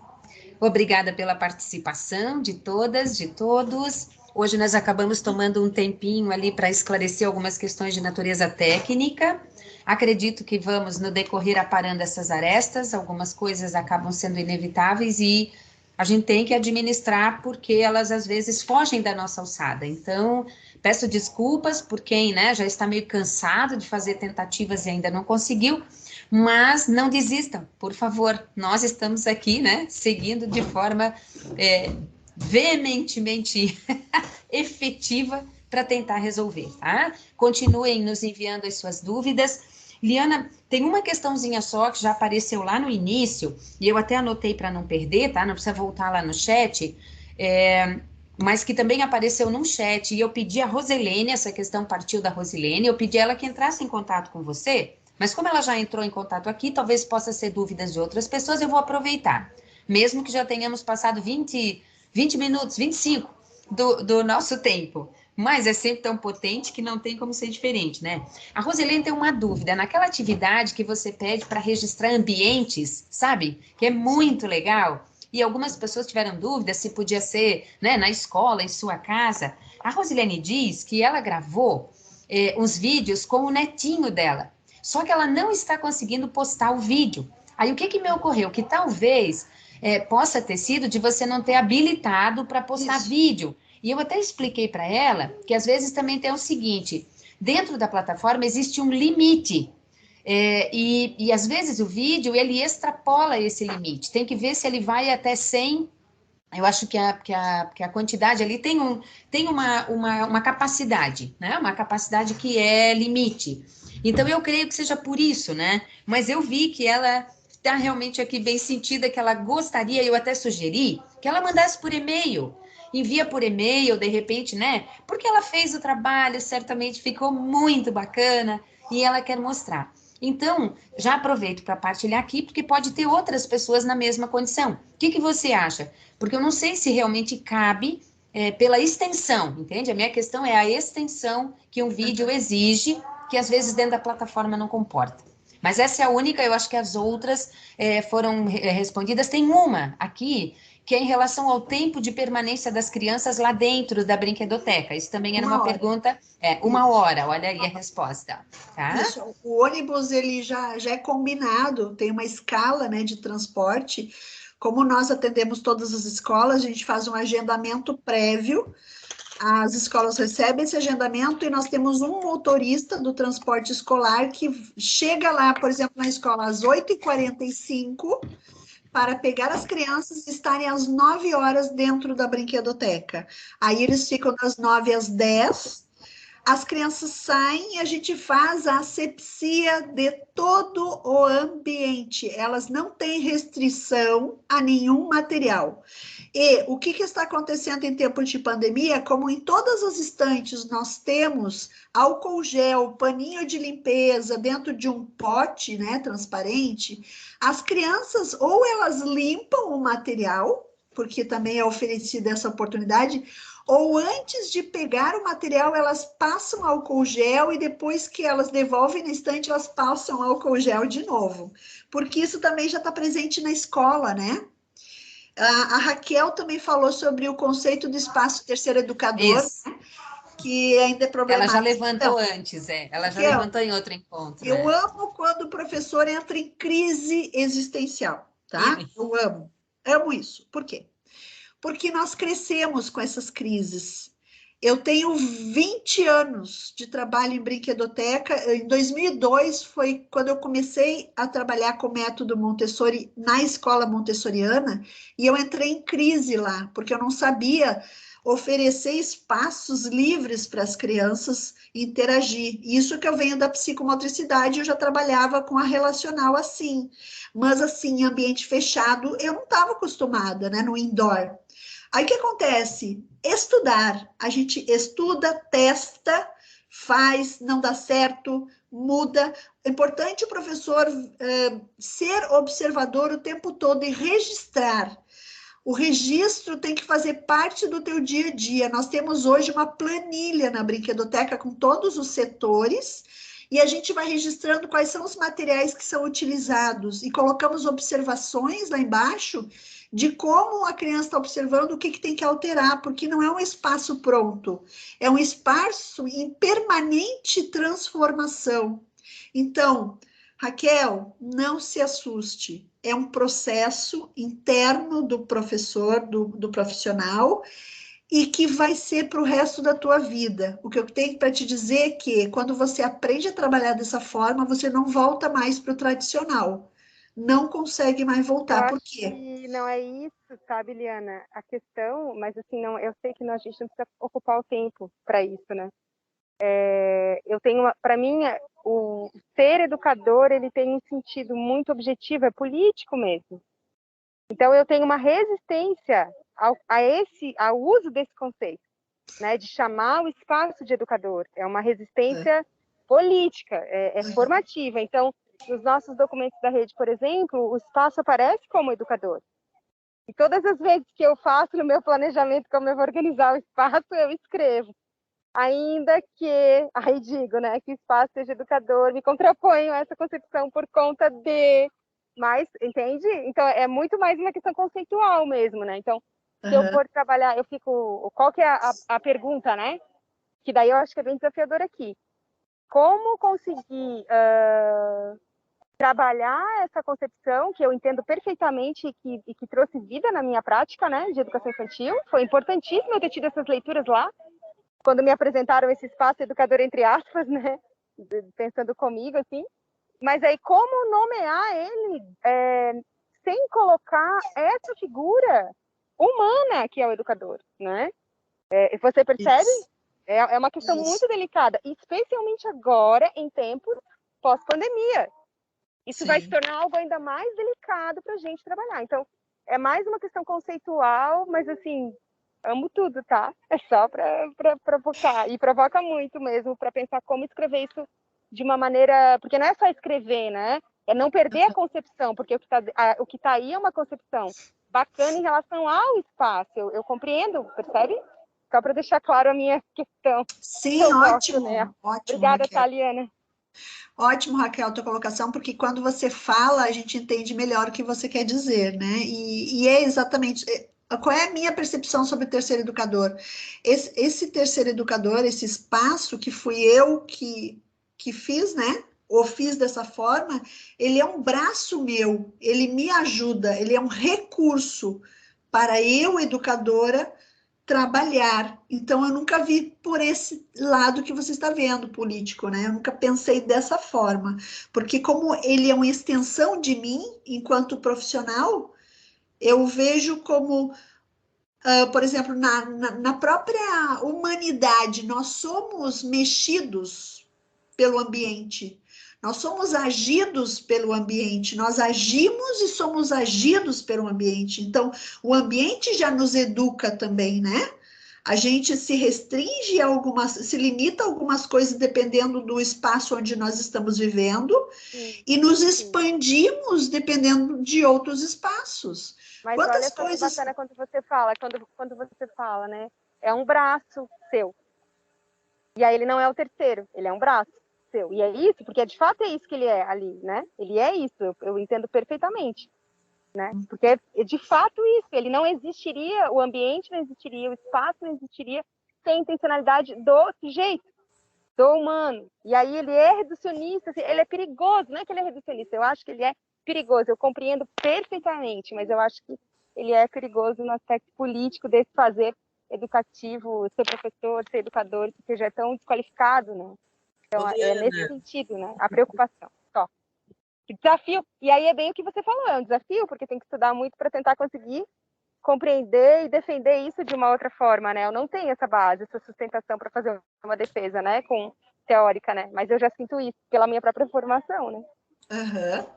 Obrigada pela participação de todas, de todos. Hoje nós acabamos tomando um tempinho ali para esclarecer algumas questões de natureza técnica. Acredito que vamos, no decorrer, aparando essas arestas, algumas coisas acabam sendo inevitáveis e a gente tem que administrar porque elas, às vezes, fogem da nossa alçada. Então, peço desculpas por quem, né, já está meio cansado de fazer tentativas e ainda não conseguiu, mas não desistam, por favor. Nós estamos aqui, né, seguindo de forma veementemente efetiva para tentar resolver, tá? Continuem nos enviando as suas dúvidas. Liana, tem uma questãozinha só que já apareceu lá no início, e eu até anotei para não perder, tá? Não precisa voltar lá no chat, mas que também apareceu num chat, e eu pedi a Roselene, essa questão partiu da Roselene, eu pedi ela que entrasse em contato com você, mas como ela já entrou em contato aqui, talvez possa ser dúvidas de outras pessoas, eu vou aproveitar. Mesmo que já tenhamos passado 20 minutos, 25 do nosso tempo. Mas é sempre tão potente que não tem como ser diferente, né? A Roselene tem uma dúvida. Naquela atividade que você pede para registrar ambientes, sabe? Que é muito legal. E algumas pessoas tiveram dúvida se podia ser, né, na escola, em sua casa. A Roselene diz que ela gravou uns vídeos com o netinho dela. Só que ela não está conseguindo postar o vídeo. Aí o que me ocorreu? Que talvez possa ter sido de você não ter habilitado para postar vídeo. E eu até expliquei para ela que às vezes também tem o seguinte, dentro da plataforma existe um limite, e às vezes o vídeo ele extrapola esse limite, tem que ver se ele vai até 100, eu acho que a quantidade ali tem uma capacidade, né? Uma capacidade que é limite. Então eu creio que seja por isso, né? Mas eu vi que ela está realmente aqui bem sentida, que ela gostaria, eu até sugeri, que ela mandasse por e-mail, envia por e-mail, de repente, né? Porque ela fez o trabalho, certamente ficou muito bacana e ela quer mostrar. Então, já aproveito para partilhar aqui, porque pode ter outras pessoas na mesma condição. O que você acha? Porque eu não sei se realmente cabe pela extensão, entende? A minha questão é a extensão que um vídeo exige, que às vezes dentro da plataforma não comporta. Mas essa é a única, eu acho que as outras foram respondidas. Tem uma aqui, que é em relação ao tempo de permanência das crianças lá dentro da brinquedoteca. Isso também era uma pergunta, 1 hora, olha aí a resposta. Tá? Isso, o ônibus ele já é combinado, tem uma escala, né, de transporte. Como nós atendemos todas as escolas, a gente faz um agendamento prévio as escolas recebem esse agendamento e nós temos um motorista do transporte escolar que chega lá, por exemplo, na escola às 8h45, para pegar as crianças e estarem às 9 horas dentro da brinquedoteca. Aí eles ficam das 9 às 10, as crianças saem e a gente faz a asepsia de todo o ambiente. Elas não têm restrição a nenhum material. E o que está acontecendo em tempo de pandemia? Como em todas as estantes nós temos álcool gel, paninho de limpeza dentro de um pote, né, transparente, as crianças ou elas limpam o material, porque também é oferecida essa oportunidade, ou antes de pegar o material, elas passam álcool gel e depois que elas devolvem na estante, elas passam álcool gel de novo. Porque isso também já está presente na escola, né? A Raquel também falou sobre o conceito do espaço terceiro educador, Isso. né? Que ainda é problemático. Ela já levantou antes, ela já levantou em outro encontro. Eu amo quando o professor entra em crise existencial, tá? Eu amo isso. Por quê? Porque nós crescemos com essas crises. Eu tenho 20 anos de trabalho em brinquedoteca. Em 2002 foi quando eu comecei a trabalhar com o método Montessori na escola montessoriana, e eu entrei em crise lá, porque eu não sabia oferecer espaços livres para as crianças interagir. Isso que eu venho da psicomotricidade, eu já trabalhava com a relacional assim. Mas assim, em ambiente fechado, eu não estava acostumada, né, no indoor. Aí o que acontece? Estudar. A gente estuda, testa, faz, não dá certo, muda. É importante o professor ser observador o tempo todo e registrar. O registro tem que fazer parte do teu dia a dia. Nós temos hoje uma planilha na brinquedoteca com todos os setores e a gente vai registrando quais são os materiais que são utilizados e colocamos observações lá embaixo de como a criança está observando, o que tem que alterar, porque não é um espaço pronto, é um espaço em permanente transformação. Então, Raquel, não se assuste, é um processo interno do professor, do profissional, e que vai ser para o resto da tua vida. O que eu tenho para te dizer é que quando você aprende a trabalhar dessa forma, você não volta mais para o tradicional. Não consegue mais voltar. Por quê? Que não é isso, sabe, Liana? A questão, mas assim, não, eu sei que a gente não precisa ocupar o tempo para isso, né? Eu tenho, para mim, o ser educador, ele tem um sentido muito objetivo, é político mesmo. Então, eu tenho uma resistência ao uso desse conceito, né, de chamar o espaço de educador. É uma resistência política, é formativa. Então, nos nossos documentos da rede, por exemplo, o espaço aparece como educador. E todas as vezes que eu faço no meu planejamento como eu vou organizar o espaço, eu escrevo. Ainda que, aí digo, né, que o espaço seja educador, me contraponho a essa concepção por conta de... Mas, entende? Então, é muito mais uma questão conceitual mesmo, né? Então, se eu for trabalhar, eu fico... Qual que é a pergunta, né? Que daí eu acho que é bem desafiador aqui. Como conseguir trabalhar essa concepção, que eu entendo perfeitamente e que trouxe vida na minha prática, né, de educação infantil. Foi importantíssimo eu ter tido essas leituras lá, quando me apresentaram esse espaço educador, entre aspas, né, pensando comigo, assim. Mas aí, como nomear ele sem colocar essa figura humana que é o educador, né? Você percebe? É uma questão muito delicada, especialmente agora, em tempos pós-pandemia. Isso vai se tornar algo ainda mais delicado para a gente trabalhar. Então, é mais uma questão conceitual, mas assim, amo tudo, tá? É só para provocar. E provoca muito mesmo para pensar como escrever isso de uma maneira... Porque não é só escrever, né? É não perder a concepção, porque o que tá aí é uma concepção bacana em relação ao espaço. Eu compreendo, percebe? Só para deixar claro a minha questão. Sim, ótimo. Gosto, né? Ótimo, obrigada, Raquel. Taliana. Ótimo, Raquel, a tua colocação, porque quando você fala, a gente entende melhor o que você quer dizer, né? E é exatamente... Qual é a minha percepção sobre o terceiro educador? Esse terceiro educador, esse espaço que fui eu que fiz, né? Ou fiz dessa forma, ele é um braço meu, ele me ajuda, ele é um recurso para eu, educadora, trabalhar. Então, eu nunca vi por esse lado que você está vendo, político, né? Eu nunca pensei dessa forma, porque como ele é uma extensão de mim, enquanto profissional, eu vejo como, por exemplo, na própria humanidade, nós somos mexidos pelo ambiente. Nós somos agidos pelo ambiente, nós agimos e somos agidos pelo ambiente. Então, o ambiente já nos educa também, né? A gente se restringe a algumas, se limita a algumas coisas dependendo do espaço onde nós estamos vivendo, e nos expandimos dependendo de outros espaços. Mas Quantas olha só que coisas... bacana quando você fala, né? É um braço seu. E aí ele não é o terceiro, ele é um braço seu. E é isso, porque de fato é isso que ele é ali, né? Ele é isso, eu entendo perfeitamente. Né? Porque é de fato isso, ele não existiria, o ambiente não existiria, o espaço não existiria sem a intencionalidade do sujeito, do humano. E aí ele é reducionista, ele é perigoso, não é que ele é reducionista, eu acho que ele é perigoso, eu compreendo perfeitamente, mas eu acho que ele é perigoso no aspecto político desse fazer educativo, ser professor, ser educador, que já é tão desqualificado, né? Então é nesse sentido, né? A preocupação. Só. Desafio, e aí é bem o que você falou, é um desafio, porque tem que estudar muito para tentar conseguir compreender e defender isso de uma outra forma, né? Eu não tenho essa base, essa sustentação para fazer uma defesa, né, com teórica, né? Mas eu já sinto isso pela minha própria formação, né? Aham.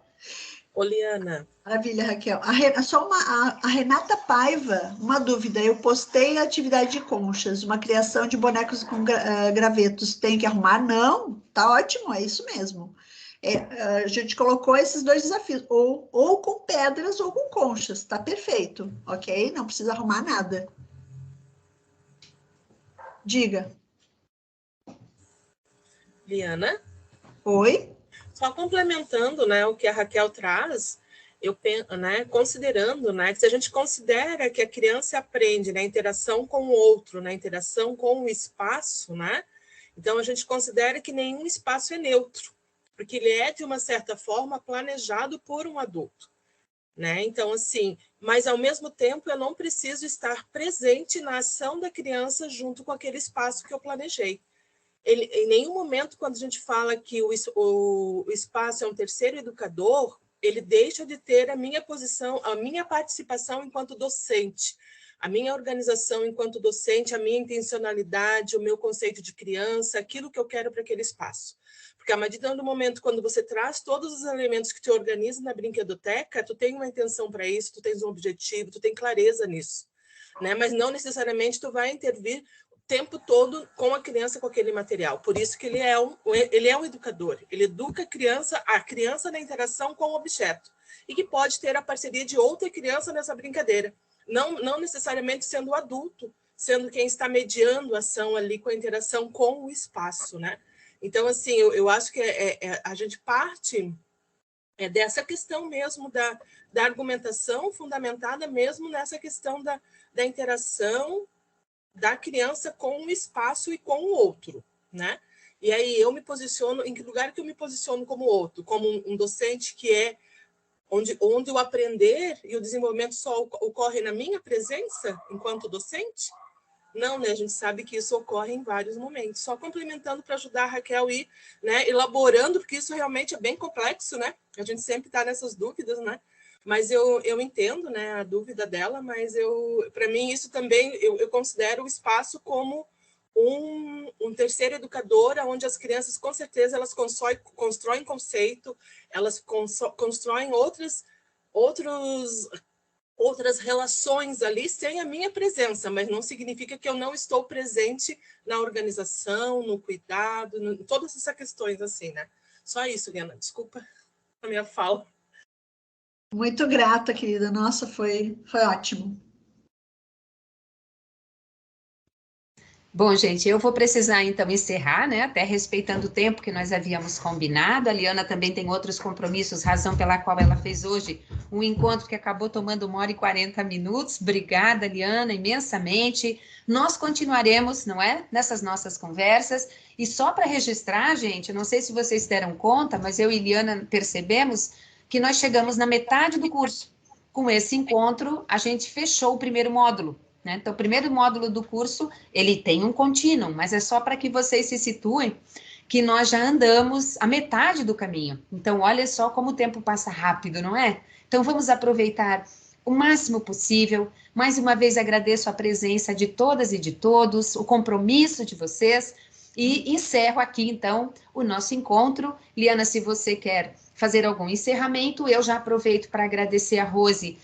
Oliana. Maravilha, Raquel. A Renata Paiva, uma dúvida. Eu postei a atividade de conchas, uma criação de bonecos com gravetos. Tem que arrumar? Não, tá ótimo, é isso mesmo. A gente colocou esses dois desafios, ou com pedras ou com conchas, tá perfeito, ok? Não precisa arrumar nada. Diga. Liana? Oi? Só complementando, né, o que a Raquel traz, eu penso, né, considerando, né, que se a gente considera que a criança aprende na, né, interação com o outro, na, né, interação com o espaço, né, então a gente considera que nenhum espaço é neutro, porque ele é, de uma certa forma, planejado por um adulto, né? Então, assim, mas ao mesmo tempo eu não preciso estar presente na ação da criança junto com aquele espaço que eu planejei. Em nenhum momento, quando a gente fala que o espaço é um terceiro educador, ele deixa de ter a minha posição, a minha participação enquanto docente, a minha organização enquanto docente, a minha intencionalidade, o meu conceito de criança, aquilo que eu quero para aquele espaço. Porque a medida do momento, quando você traz todos os elementos que te organizam na brinquedoteca, tu tem uma intenção para isso, tu tens um objetivo, tu tem clareza nisso, né? Mas não necessariamente tu vai intervir tempo todo com a criança, com aquele material. Por isso que ele é um educador. Ele educa a criança na interação com o objeto. E que pode ter a parceria de outra criança nessa brincadeira. Não necessariamente sendo o adulto, sendo quem está mediando a ação ali com a interação com o espaço, né? Então, assim, eu acho que a gente parte dessa questão mesmo da argumentação fundamentada mesmo nessa questão da interação da criança com o espaço e com o outro, né? E aí eu me posiciono, em que lugar que eu me posiciono como outro? Como um docente que é onde o aprender e o desenvolvimento só ocorre na minha presença enquanto docente? Não, né? A gente sabe que isso ocorre em vários momentos. Só complementando para ajudar a Raquel a ir, né, elaborando, porque isso realmente é bem complexo, né? A gente sempre está nessas dúvidas, né? Mas eu entendo, né, a dúvida dela, mas para mim isso também, eu considero o espaço como um terceiro educador, onde as crianças, com certeza, elas constroem conceito, elas constroem outras relações ali sem a minha presença, mas não significa que eu não estou presente na organização, no cuidado, em todas essas questões assim, né? Só isso, Liana, desculpa a minha fala. Muito grata, querida. Nossa, foi ótimo. Bom, gente, eu vou precisar então encerrar, né? Até respeitando o tempo que nós havíamos combinado. A Liana também tem outros compromissos, razão pela qual ela fez hoje um encontro que acabou tomando 1h40. Obrigada, Liana, imensamente. Nós continuaremos, não é? Nessas nossas conversas. E só para registrar, gente, não sei se vocês deram conta, mas eu e Liana percebemos que nós chegamos na metade do curso. Com esse encontro, a gente fechou o primeiro módulo. né? Então, o primeiro módulo do curso, ele tem um contínuo, mas é só para que vocês se situem que nós já andamos a metade do caminho. Então, olha só como o tempo passa rápido, não é? Então, vamos aproveitar o máximo possível. Mais uma vez, agradeço a presença de todas e de todos, o compromisso de vocês, e encerro aqui, então, o nosso encontro. Liana, se você quer fazer algum encerramento, eu já aproveito para agradecer a Rose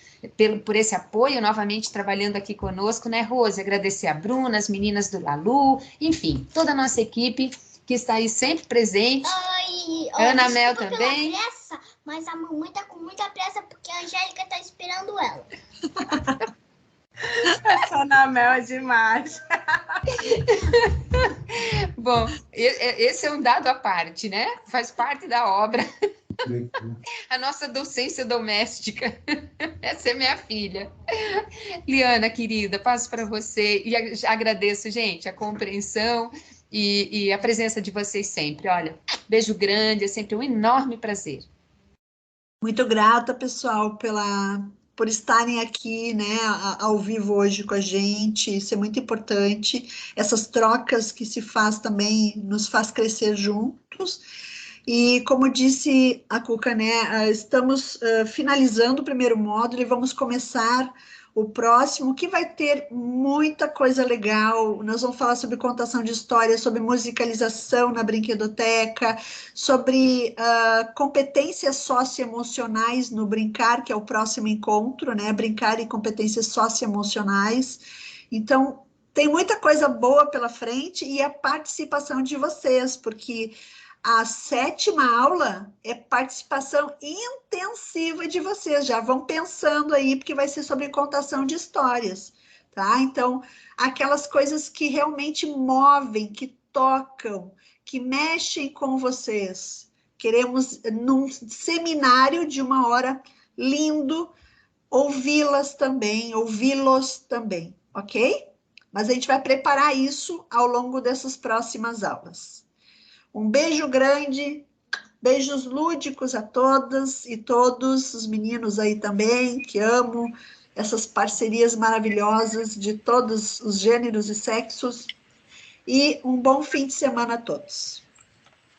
por esse apoio, novamente trabalhando aqui conosco, né, Rose? Agradecer a Bruna, as meninas do Lalu, enfim, toda a nossa equipe que está aí sempre presente. Oi, Ana Mel desculpa também. pela pressa, mas a mamãe tá com muita pressa porque a Angélica tá esperando ela. Essa Ana Mel é demais. Bom, esse é um dado à parte, né? Faz parte da obra. A nossa docência doméstica. Essa é minha filha. Liana, querida, passo para você e agradeço, gente, a compreensão e a presença de vocês sempre. Olha, beijo grande, é sempre um enorme prazer. Muito grata, pessoal, por estarem aqui, né, ao vivo hoje com a gente. Isso é muito importante. Essas trocas que se faz também nos faz crescer juntos. E como disse a Cuca, né, estamos finalizando o primeiro módulo e vamos começar o próximo, que vai ter muita coisa legal. Nós vamos falar sobre contação de histórias, sobre musicalização na brinquedoteca, sobre competências socioemocionais no Brincar, que é o próximo encontro, né? Brincar e competências socioemocionais. Então, tem muita coisa boa pela frente e a participação de vocês, porque a 7ª aula é participação intensiva de vocês, já vão pensando aí, porque vai ser sobre contação de histórias, tá? Então, aquelas coisas que realmente movem, que tocam, que mexem com vocês. Queremos, num seminário de 1 hora, lindo, ouvi-los também, ok? Mas a gente vai preparar isso ao longo dessas próximas aulas. Um beijo grande, beijos lúdicos a todas e todos, os meninos aí também, que amo essas parcerias maravilhosas de todos os gêneros e sexos. E um bom fim de semana a todos.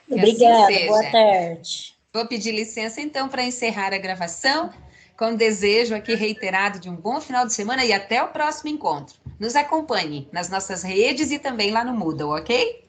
Obrigada, assim boa tarde. Vou pedir licença, então, para encerrar a gravação, com o desejo aqui reiterado de um bom final de semana e até o próximo encontro. Nos acompanhe nas nossas redes e também lá no Moodle, ok?